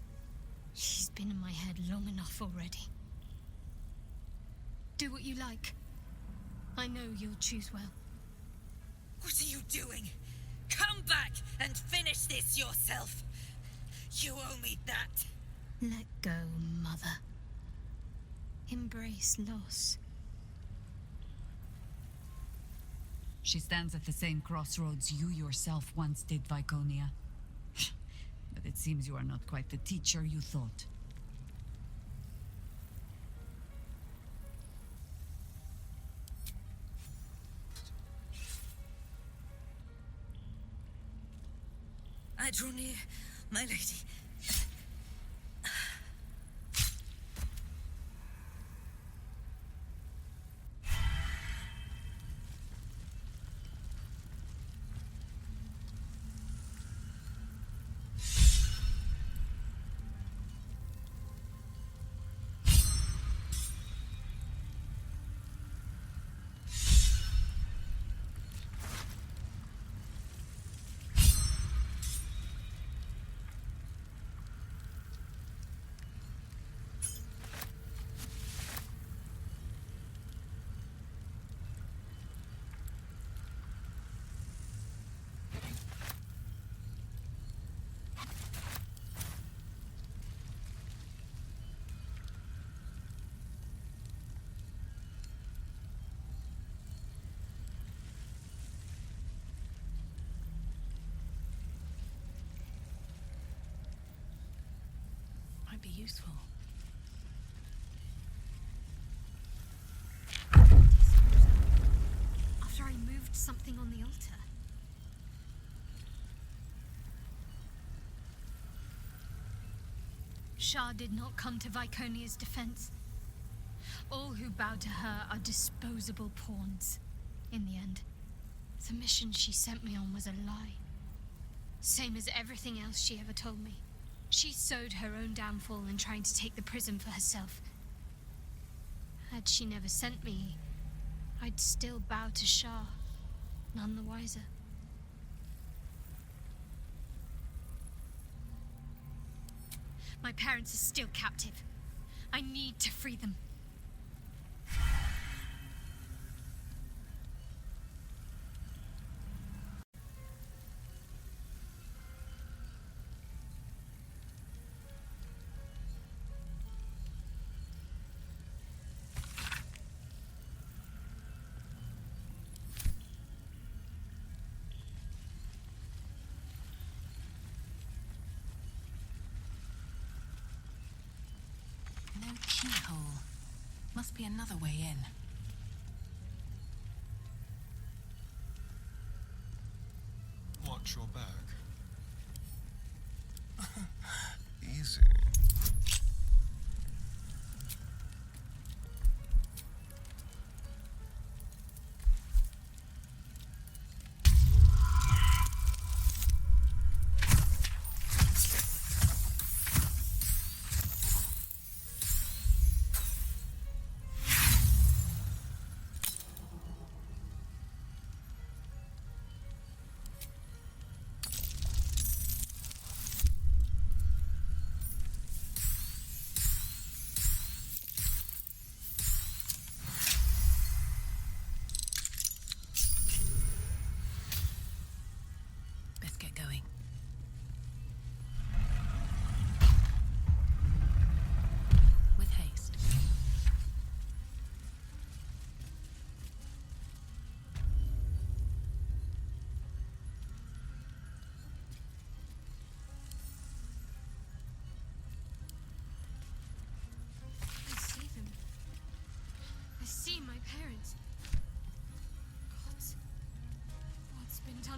She's been in my head long enough already. Do what you like. I know you'll choose well. What are you doing? Come back and finish this yourself. You owe me that. Let go, Mother. Embrace loss. She stands at the same crossroads you yourself once did, Viconia. But it seems you are not quite the teacher you thought. I draw near, my lady. Might be useful. After I moved something on the altar. Shah did not come to Viconia's defense. All who bow to her are disposable pawns. In the end, the mission she sent me on was a lie. Same as everything else she ever told me. She sowed her own downfall in trying to take the prism for herself. Had she never sent me, I'd still bow to Shah, none the wiser. My parents are still captive. I need to free them. No keyhole. Must be another way in. Watch your back. Easy.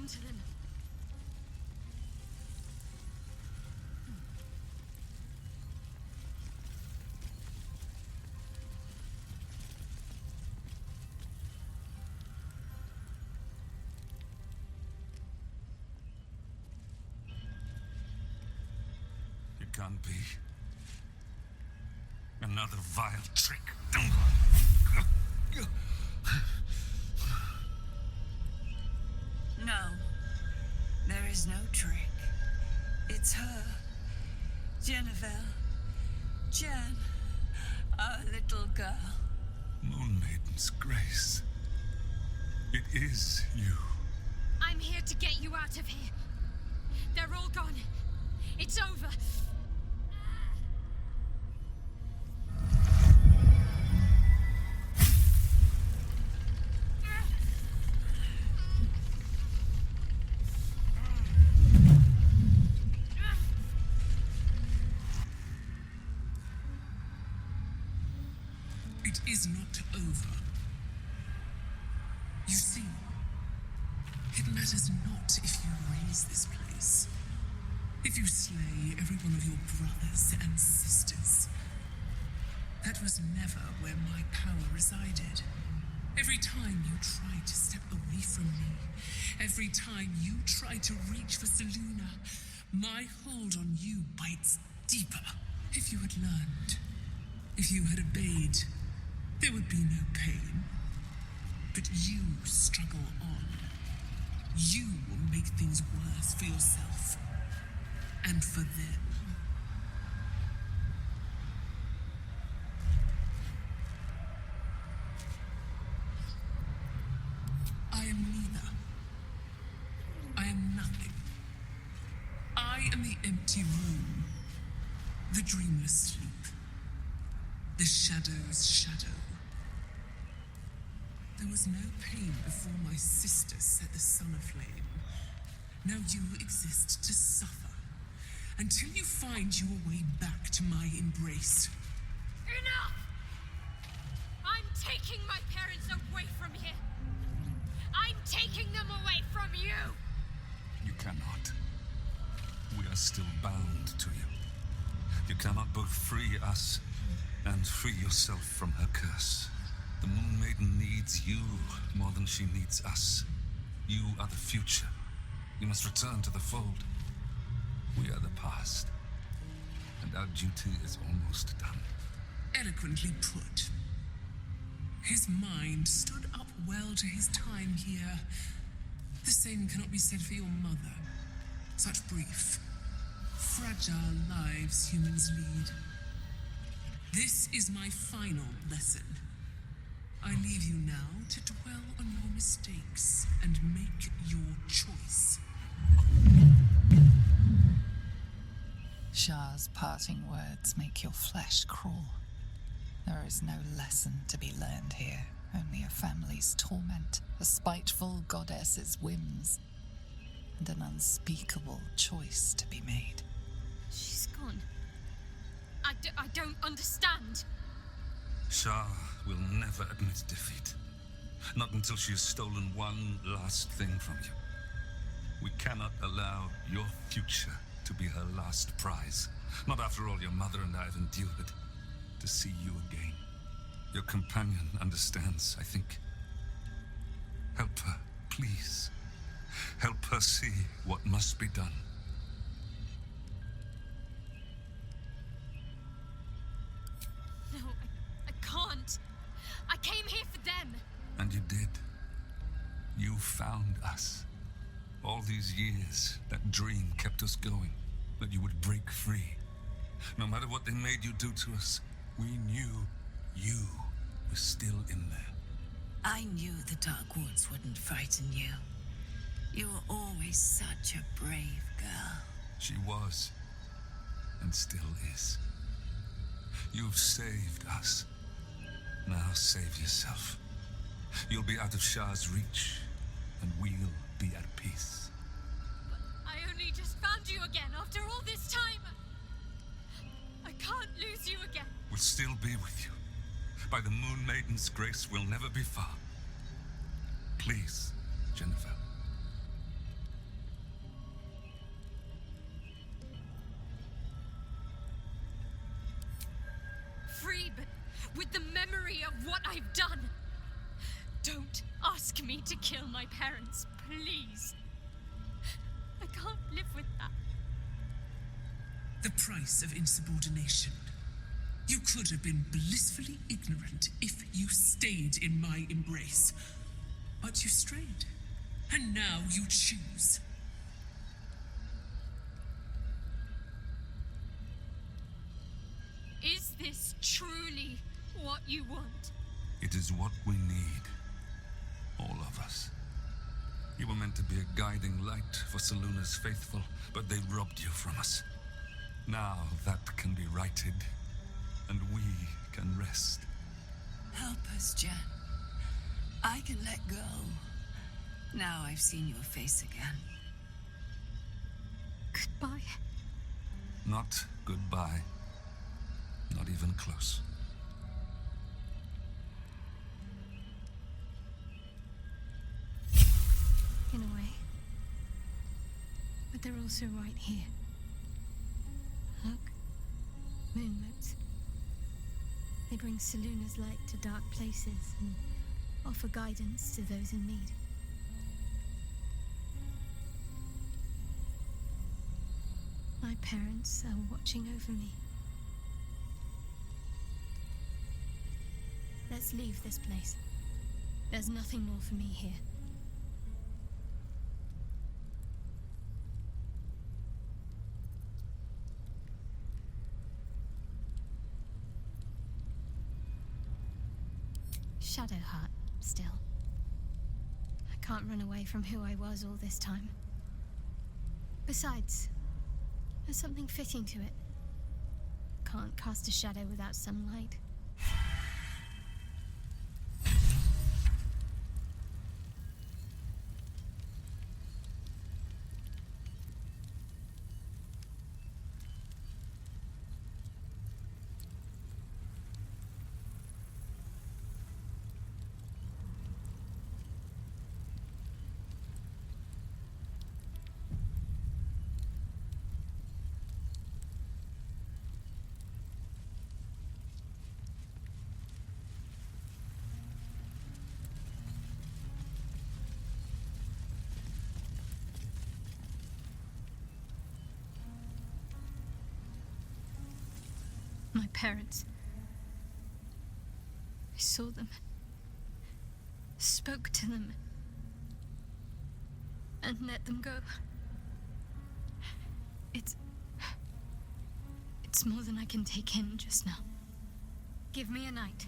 done to them? It can't be. Another vile trick. No, there is no trick. It's her, Jennifer, Jen, our little girl. Moon Maiden's grace. It is you. I'm here to get you out of here. They're all gone. It's over. It is not over. You see, it matters not if you raise this place, if you slay every one of your brothers and sisters. That was never where my power resided. Every time you tried to step away from me, every time you tried to reach for Seluna, my hold on you bites deeper. If you had learned, if you had obeyed, there would be no pain. But you struggle on. You will make things worse for yourself. And for them. I am neither. I am nothing. I am the empty room. The dreamless sleep. The shadow's shadow. There was no pain before my sister set the sun aflame. Now you exist to suffer, until you find your way back to my embrace. Enough! I'm taking my parents away from here. I'm taking them away from you. You cannot. We are still bound to you. You cannot both free us and free yourself from her curse. The Moon Maiden needs you more than she needs us. You are the future. You must return to the fold. We are the past. And our duty is almost done. Eloquently put. His mind stood up well to his time here. The same cannot be said for your mother. Such brief, fragile lives humans lead. This is my final lesson. I leave you now to dwell on your mistakes and make your choice. Shah's parting words make your flesh crawl. There is no lesson to be learned here, only a family's torment, a spiteful goddess's whims, and an unspeakable choice to be made. She's gone. I don't understand. Shah will never admit defeat. Not until she has stolen one last thing from you. We cannot allow your future to be her last prize. Not after all your mother and I have endured. To see you again. Your companion understands, I think. Help her, please. Help her see what must be done. No, I can't. I came here for them. And you did. You found us. All these years, that dream kept us going. That you would break free. No matter what they made you do to us, we knew you were still in there. I knew the Dark Woods wouldn't frighten you. You were always such a brave girl. She was, and still is. You've saved us. Now save yourself. You'll be out of Shah's reach, and we'll be at peace. But I only just found you again after all this time. I can't lose you again. We'll still be with you. By the Moon Maiden's grace, we'll never be far. Please, Jennifer. with the memory of what I've done. Don't ask me to kill my parents, please. I can't live with that. The price of insubordination. You could have been blissfully ignorant if you stayed in my embrace. But you strayed, and now you choose. Is this truly what you want? It is what we need. All of us. You were meant to be a guiding light for Seluna's faithful, but they robbed you from us. Now that can be righted, and we can rest. Help us, Jen. I can let go. Now I've seen your face again. Goodbye. Not goodbye. Not even close. In a way. But they're also right here. Look. Moonmotes. They bring Seluna's light to dark places and offer guidance to those in need. My parents are watching over me. Let's leave this place. There's nothing more for me here. Shadowheart, still. I can't run away from who I was all this time. Besides, there's something fitting to it. Can't cast a shadow without some light. My parents. I saw them. Spoke to them. And let them go. It's more than I can take in just now. Give me a night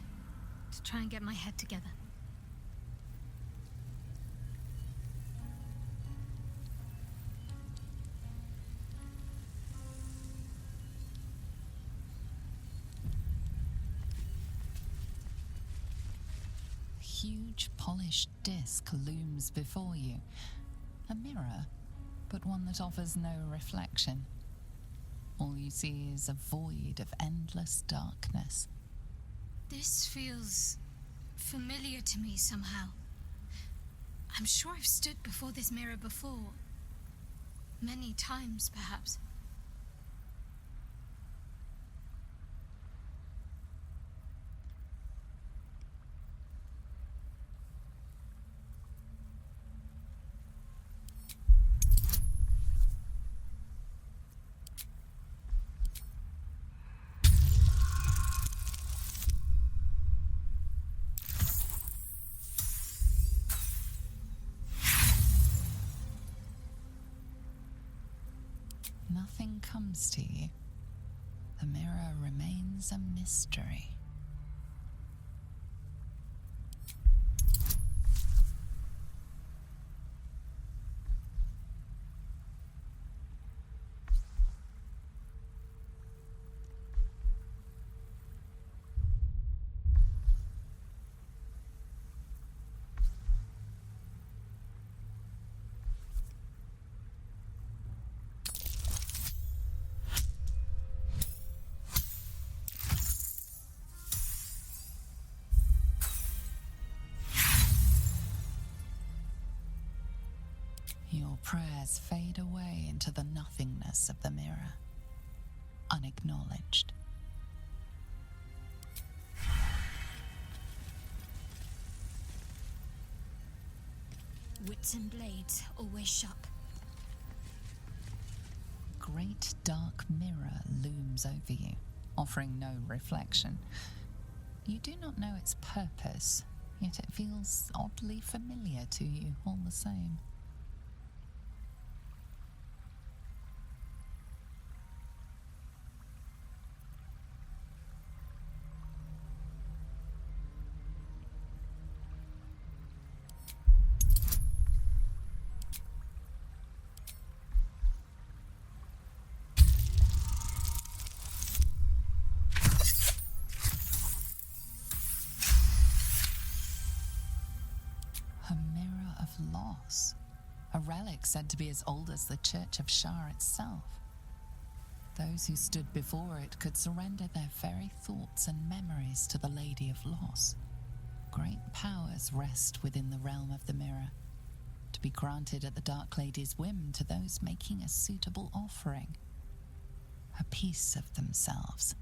to try and get my head together. Huge polished disc looms before you. A mirror, but one that offers no reflection. All you see is a void of endless darkness. This feels familiar to me somehow. I'm sure I've stood before this mirror before. Many times, perhaps. Nothing comes to you. The mirror remains a mystery. Your prayers fade away into the nothingness of the mirror, unacknowledged. Swords and blades always sharp. Great dark mirror looms over you, offering no reflection. You do not know its purpose, yet it feels oddly familiar to you all the same. A mirror of loss, a relic said to be as old as the Church of Shar itself. Those who stood before it could surrender their very thoughts and memories to the Lady of Loss. Great powers rest within the realm of the mirror, to be granted at the Dark Lady's whim to those making a suitable offering, a piece of themselves.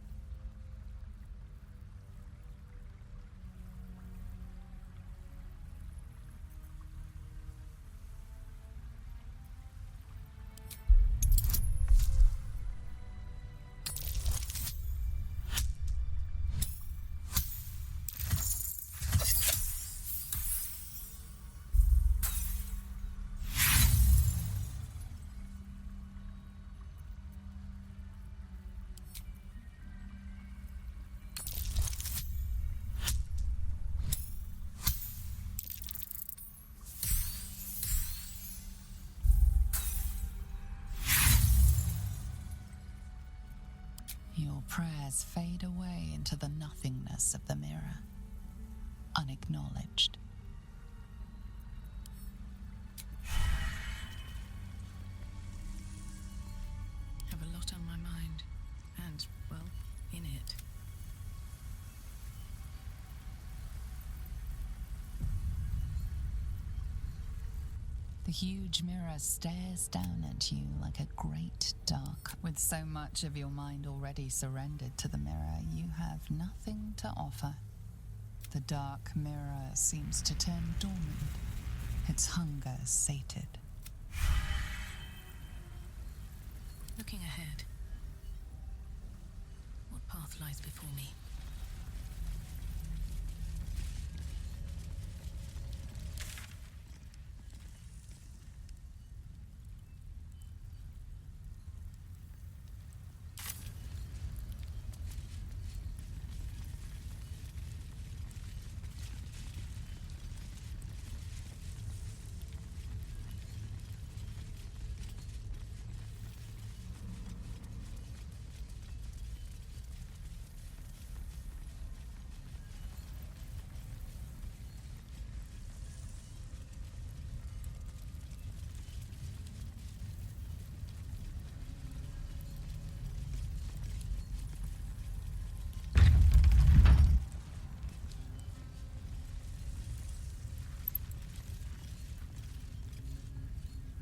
Your prayers fade away into the nothingness of the mirror, unacknowledged. Have a lot on my mind, and, well, in it. The huge mirror stares down at you like a great dark. With so much of your mind already surrendered to the mirror, you have nothing to offer. The dark mirror seems to turn dormant, its hunger sated. Looking ahead, what path lies before me?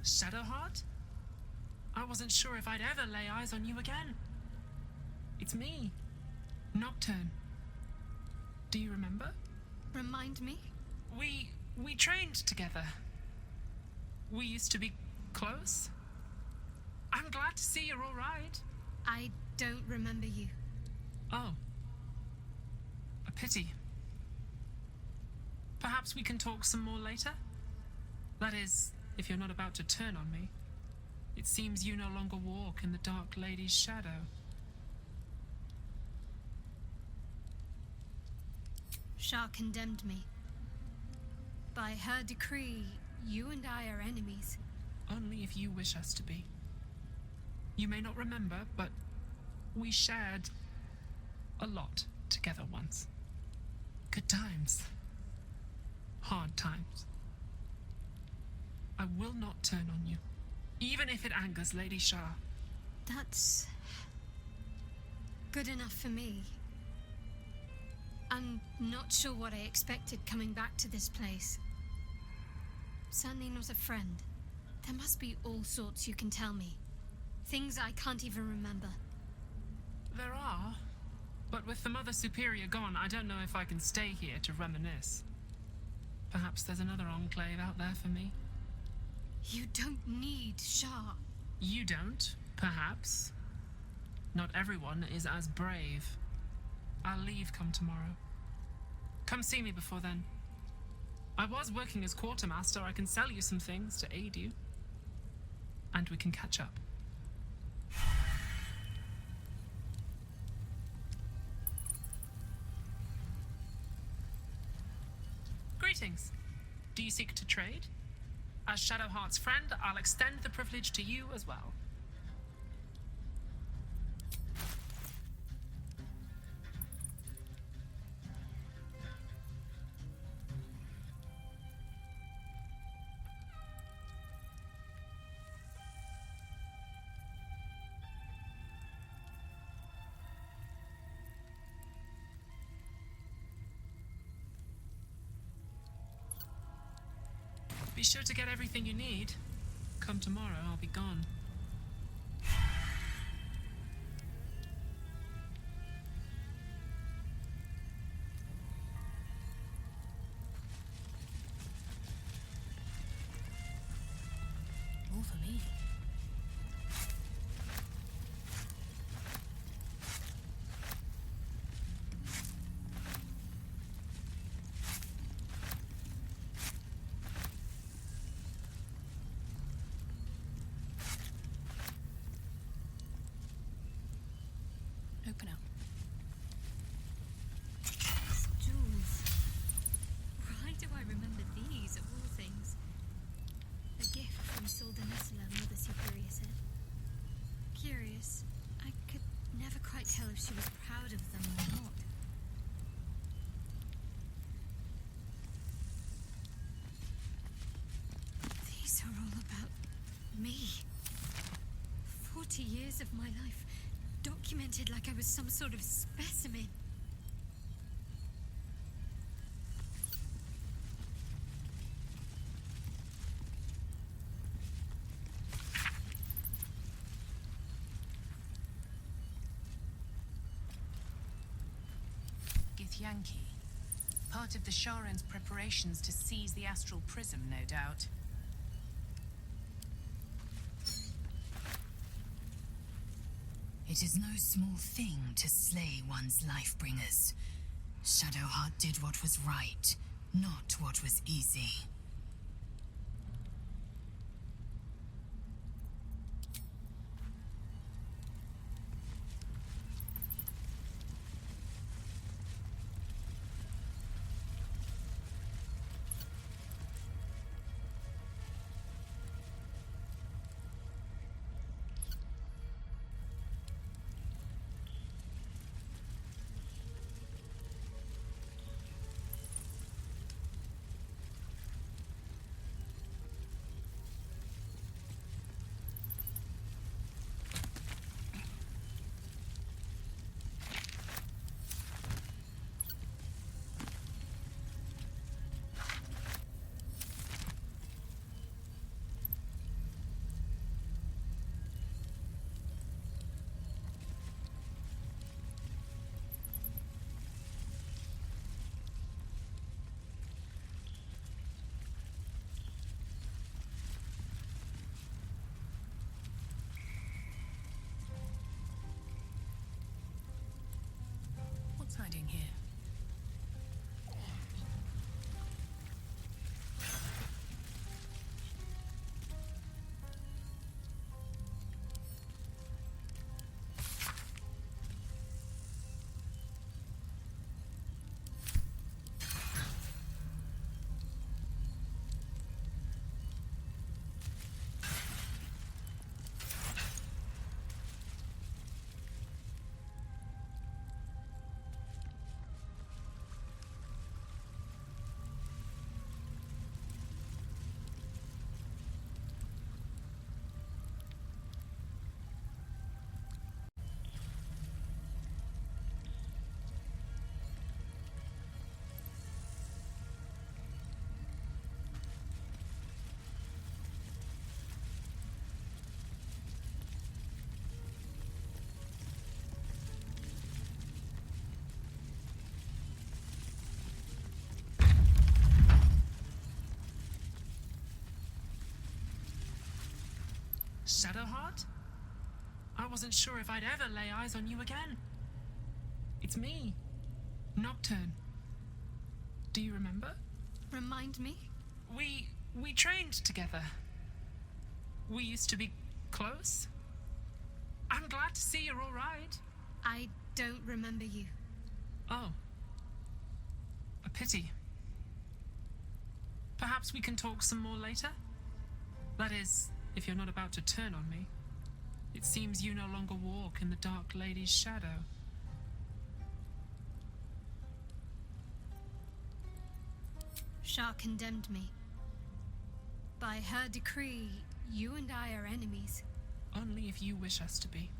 Shadowheart? I wasn't sure if I'd ever lay eyes on you again. It's me, Nocturne. Do you remember? Remind me? We trained together. We used to be close. I'm glad to see you're all right. I don't remember you. Oh. A pity. Perhaps we can talk some more later? That is, if you're not about to turn on me. It seems you no longer walk in the Dark Lady's shadow. Shar condemned me. By her decree, you and I are enemies. Only if you wish us to be. You may not remember, but we shared a lot together once. Good times. Hard times. I will not turn on you, even if it angers Lady Shar. That's good enough for me. I'm not sure what I expected coming back to this place. Certainly not a friend. There must be all sorts you can tell me. Things I can't even remember. There are, but with the Mother Superior gone, I don't know if I can stay here to reminisce. Perhaps there's another enclave out there for me. You don't need Shah. You don't, perhaps. Not everyone is as brave. I'll leave come tomorrow. Come see me before then. I was working as quartermaster. I can sell you some things to aid you. And we can catch up. Greetings. Do you seek to trade? As Shadowheart's friend, I'll extend the privilege to you as well. Be sure to get everything you need. Come tomorrow, I'll be gone. All for me. Open up. Jewels. Why do I remember these of all things? A gift from Soldanesla, Mother Superior said. Curious. I could never quite tell if she was proud of them or not. These are all about me. 40 years of my life, documented like I was some sort of specimen. Githyanki. Part of the Sharen's preparations to seize the astral prism, no doubt. It is no small thing to slay one's life-bringers. Shadowheart did what was right, not what was easy. Shadowheart? I wasn't sure if I'd ever lay eyes on you again. It's me, Nocturne. Do you remember? Remind me? We trained together. We used to be close. I'm glad to see you're all right. I don't remember you. Oh. A pity. Perhaps we can talk some more later? That is, if you're not about to turn on me. It seems you no longer walk in the Dark Lady's shadow. Shah condemned me. By her decree, you and I are enemies. Only if you wish us to be.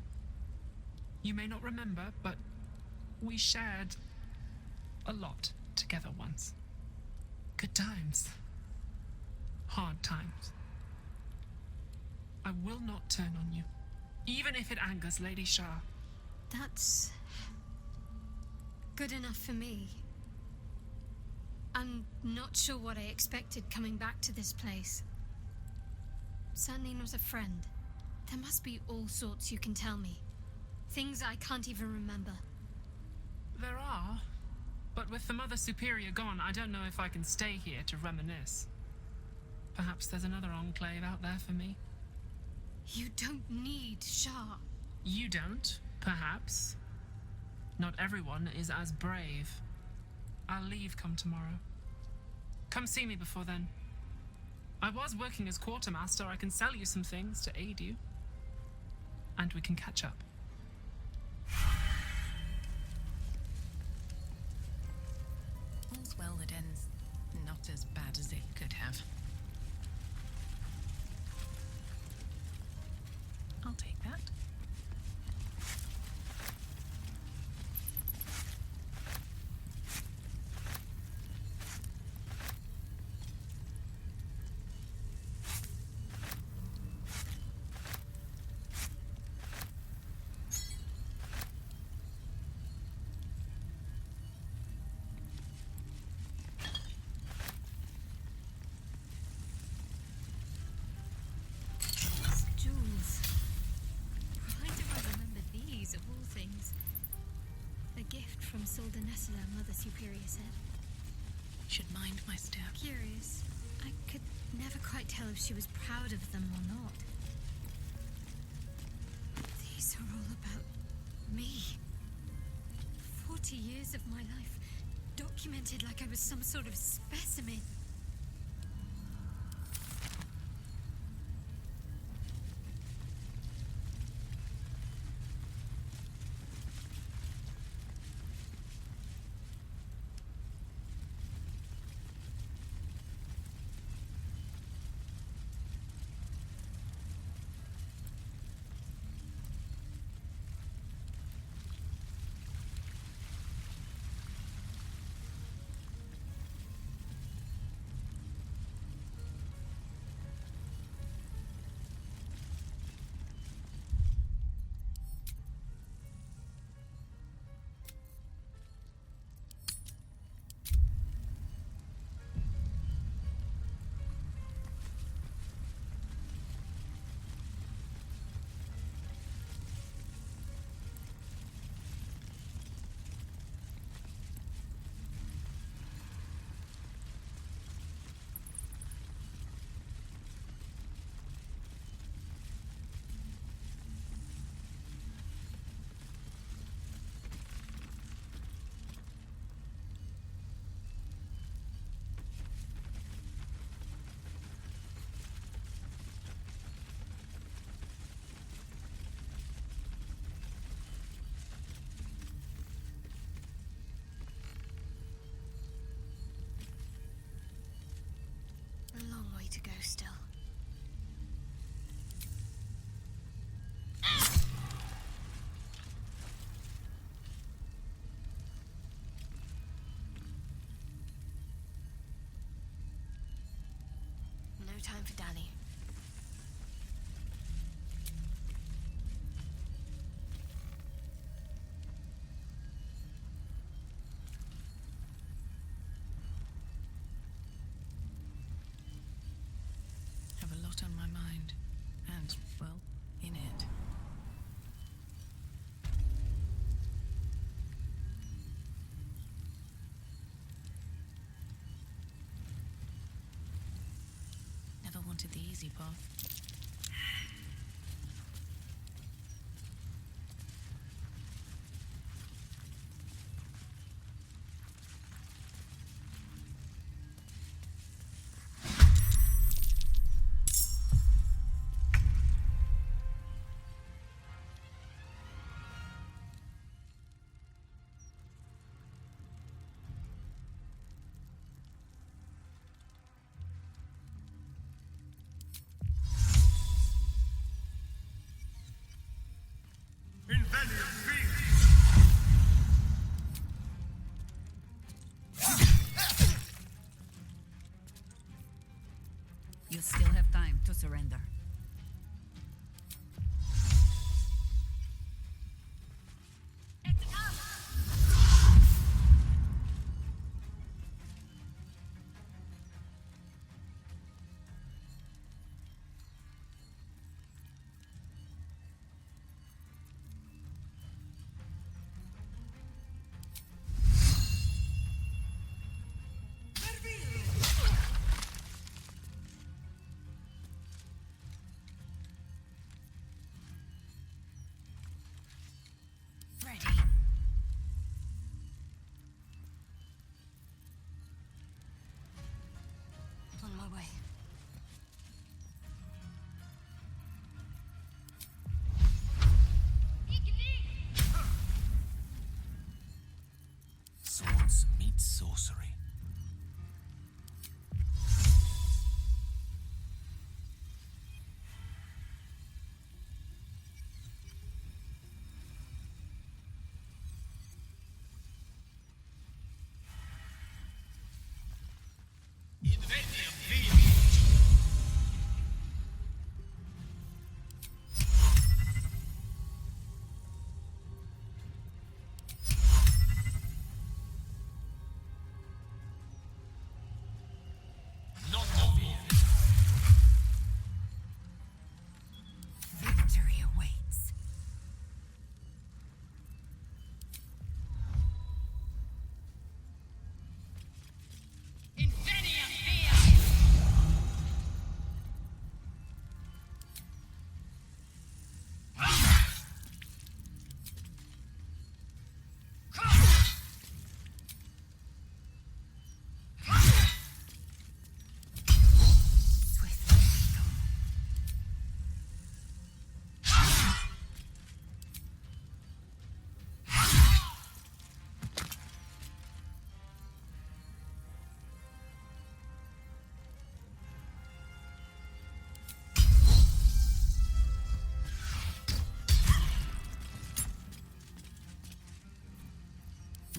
You may not remember, but we shared a lot together once. Good times. Hard times. I will not turn on you, even if it angers Lady Shah. That's good enough for me. I'm not sure what I expected coming back to this place. Certainly not a friend. There must be all sorts you can tell me. Things I can't even remember. There are, but with the Mother Superior gone, I don't know if I can stay here to reminisce. Perhaps there's another enclave out there for me. You don't need Shah. You don't, perhaps. Not everyone is as brave. I'll leave come tomorrow. Come see me before then. I was working as quartermaster. I can sell you some things to aid you. And we can catch up. All's well that ends not as bad as it could have. I'll take that. Mother Superior said. Should mind my step. Curious. I could never quite tell if she was proud of them or not. These are all about me. 40 years of my life, documented like I was some sort of specimen. A long way to go still. No time for Danny. Have a lot on my mind. And, well, wanted the easy path. You still have time to surrender. On my way. Swords meet sorcery. Victory awaits.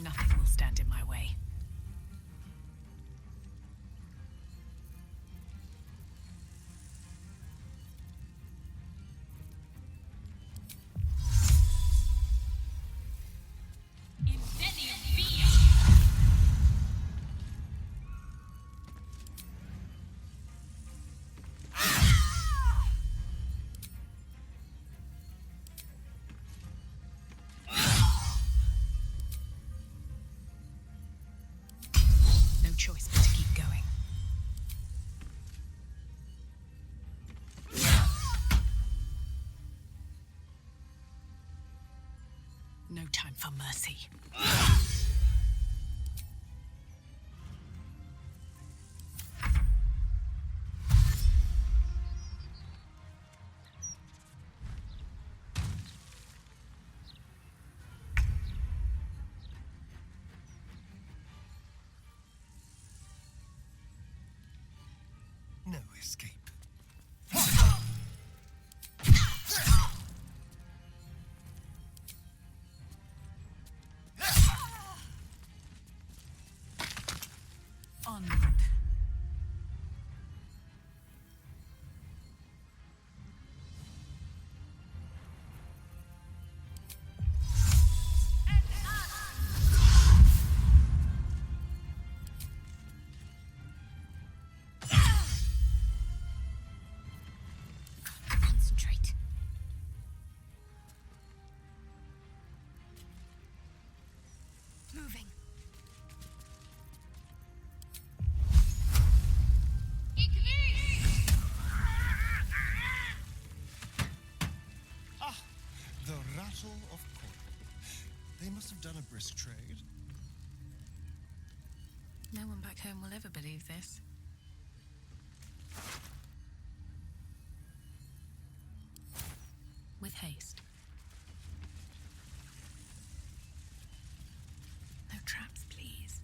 Nothing will stand in my way. No choice but to keep going. No time for mercy. No escape. Onward. must have done a brisk trade. No one back home will ever believe this. With haste. No traps, please.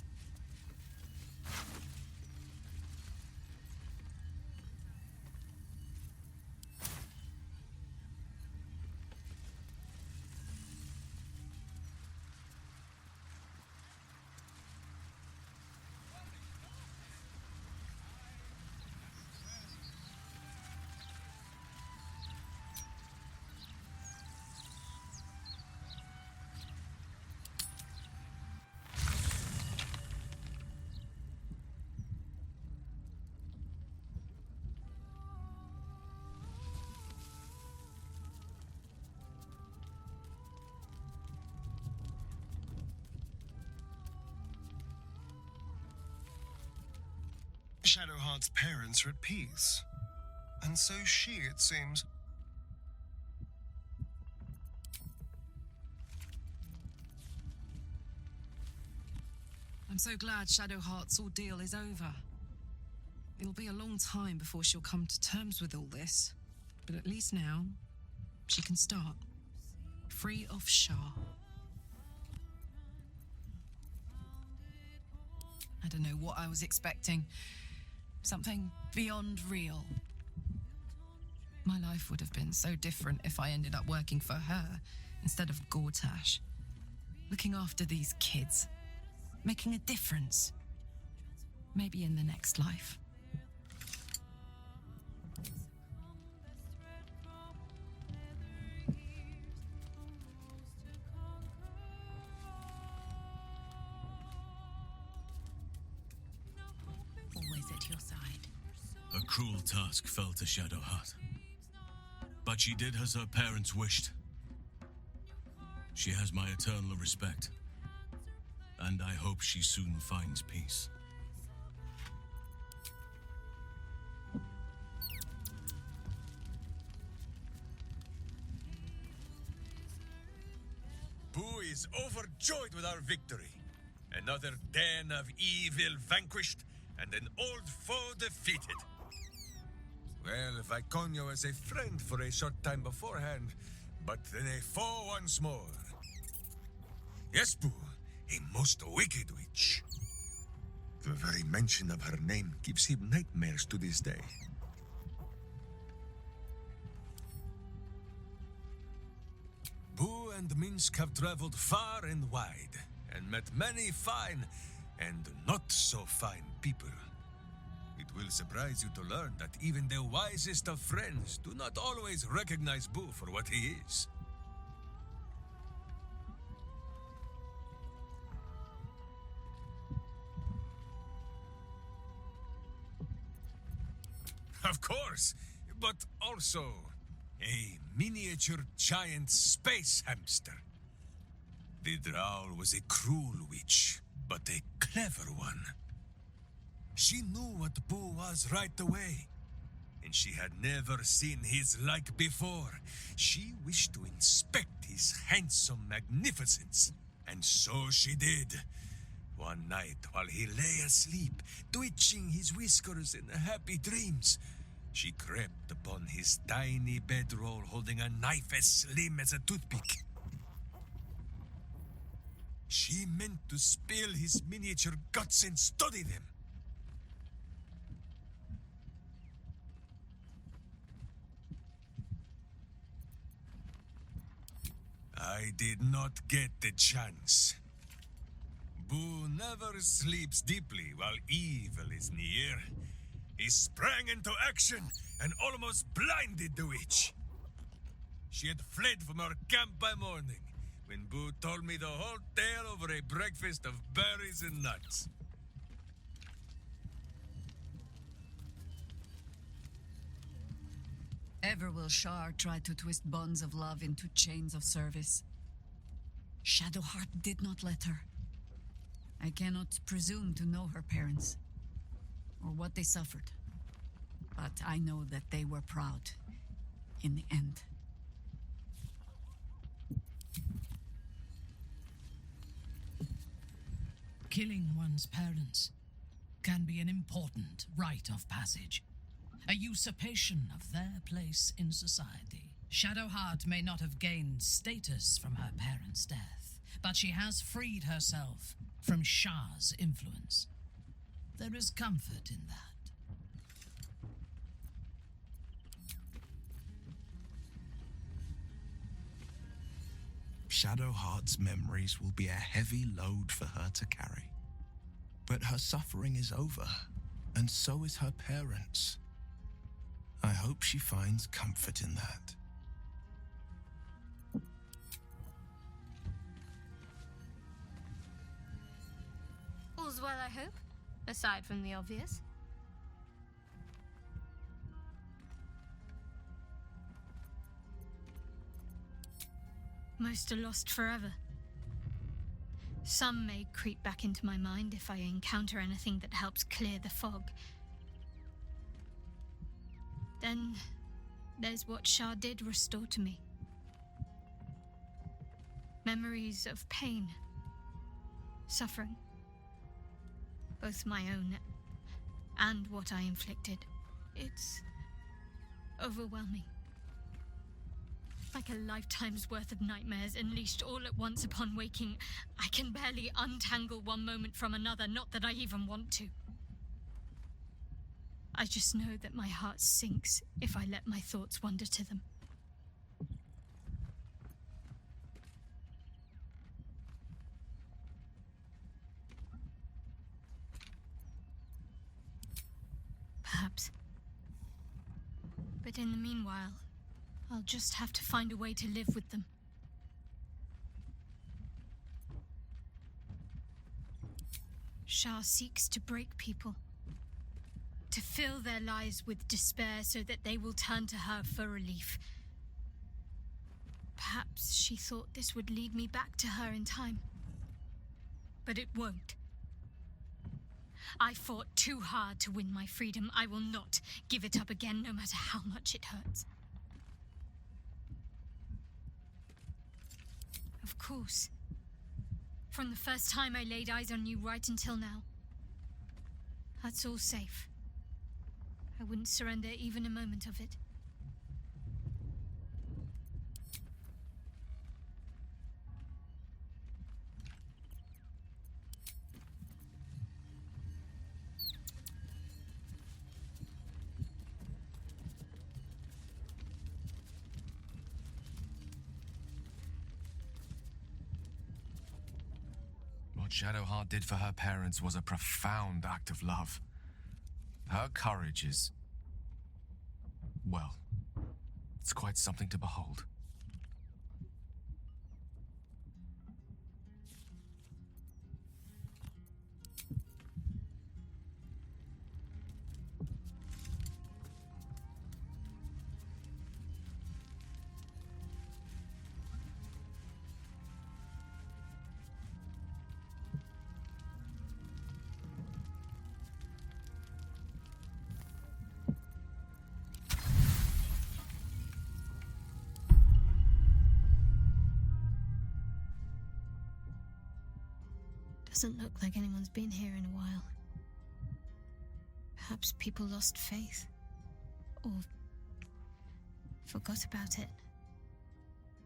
Shadowheart's parents are at peace. And so she, it seems. I'm so glad Shadowheart's ordeal is over. It'll be a long time before she'll come to terms with all this, but at least now, she can start. Free of Shah. I don't know what I was expecting. Something beyond real. My life would have been so different if I ended up working for her instead of Gortash. Looking after these kids. Making a difference. Maybe in the next life. Always at your side. A cruel task fell to Shadowheart. But she did as her parents wished. She has my eternal respect. And I hope she soon finds peace. Boo is overjoyed with our victory. Another den of evil vanquished, and an old foe defeated. Well, Viconio was a friend for a short time beforehand, but then a foe once more. Yes, Boo, a most wicked witch. The very mention of her name gives him nightmares to this day. Boo and Minsk have traveled far and wide, and met many fine and not so fine people. It will surprise you to learn that even the wisest of friends do not always recognize Boo for what he is. Of course, but also a miniature giant space hamster. The Drow was a cruel witch, but a clever one. She knew what Boo was right away, and she had never seen his like before. She wished to inspect his handsome magnificence, and so she did. One night, while he lay asleep, twitching his whiskers in happy dreams, she crept upon his tiny bedroll holding a knife as slim as a toothpick. She meant to spill his miniature guts and study them. I did not get the chance. Boo never sleeps deeply while evil is near. He sprang into action and almost blinded the witch. She had fled from our camp by morning, when Boo told me the whole tale over a breakfast of berries and nuts. Ever will Shar try to twist bonds of love into chains of service. Shadowheart did not let her. I cannot presume to know her parents, or what they suffered. But I know that they were proud, in the end. Killing one's parents can be an important rite of passage, a usurpation of their place in society. Shadowheart may not have gained status from her parents' death, but she has freed herself from Shah's influence. There is comfort in that. Shadowheart's memories will be a heavy load for her to carry. But her suffering is over, and so is her parents'. I hope she finds comfort in that. All's well, I hope, aside from the obvious. Most are lost forever. Some may creep back into my mind if I encounter anything that helps clear the fog. Then there's what Shah did restore to me. Memories of pain, suffering, both my own and what I inflicted. It's overwhelming. Like a lifetime's worth of nightmares unleashed all at once upon waking. I can barely untangle one moment from another, not that I even want to. I just know that my heart sinks if I let my thoughts wander to them. Perhaps. But in the meanwhile, I'll just have to find a way to live with them. Shah seeks to break people, to fill their lives with despair so that they will turn to her for relief. Perhaps she thought this would lead me back to her in time. But it won't. I fought too hard to win my freedom. I will not give it up again, no matter how much it hurts. Of course. From the first time I laid eyes on you right until now. That's all safe. I wouldn't surrender even a moment of it. What Shadowheart did for her parents was a profound act of love. Her courage is... well, it's quite something to behold. Doesn't look like anyone's been here in a while. Perhaps people lost faith. Or forgot about it.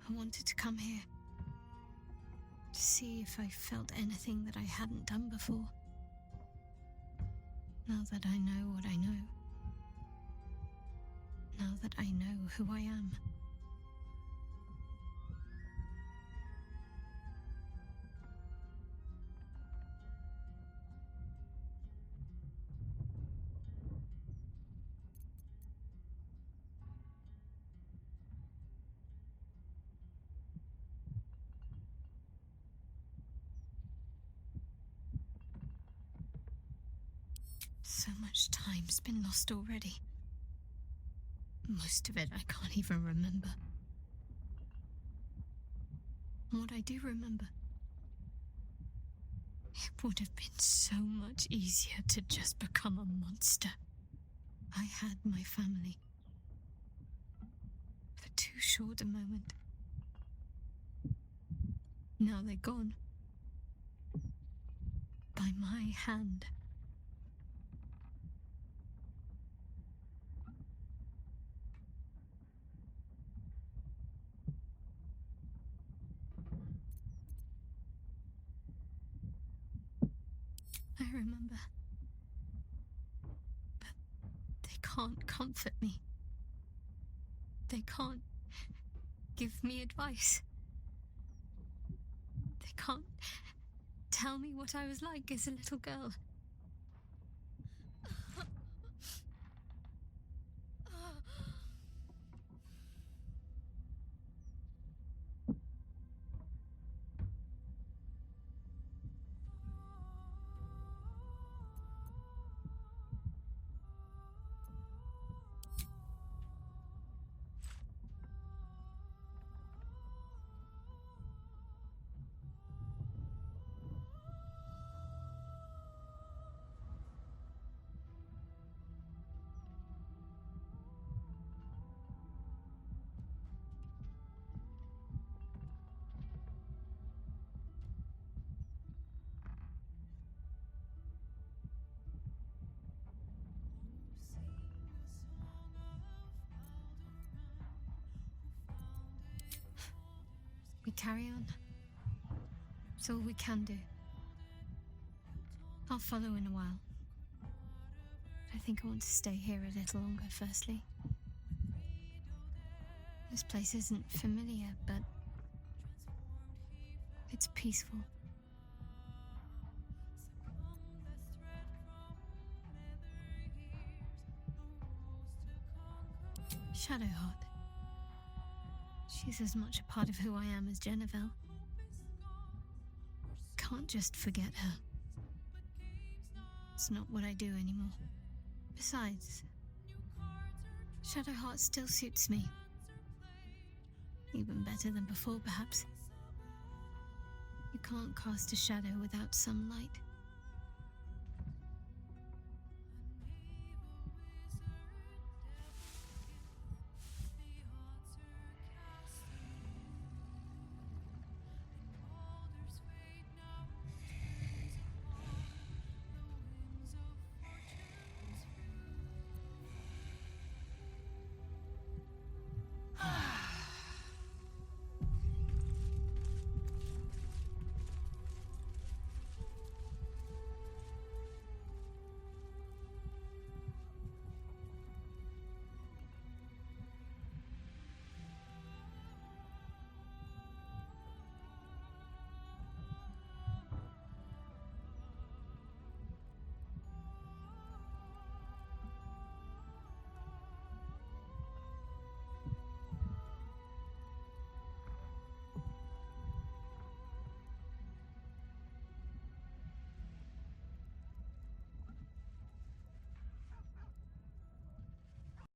I wanted to come here. To see if I felt anything that I hadn't done before. Now that I know what I know. Now that I know who I am. So much time's been lost already. Most of it I can't even remember. What I do remember, it would have been so much easier to just become a monster. I had my family. For too short a moment. Now they're gone. by my hand. I remember. But they can't comfort me. They can't give me advice. They can't tell me what I was like as a little girl. We carry on. It's all we can do. I'll follow in a while. I think I want to stay here a little longer, firstly. This place isn't familiar, but it's peaceful. Shadowheart. She's as much a part of who I am as Jennifer. Can't just forget her. It's not what I do anymore. Besides, Shadowheart still suits me. Even better than before, perhaps. You can't cast a shadow without some light.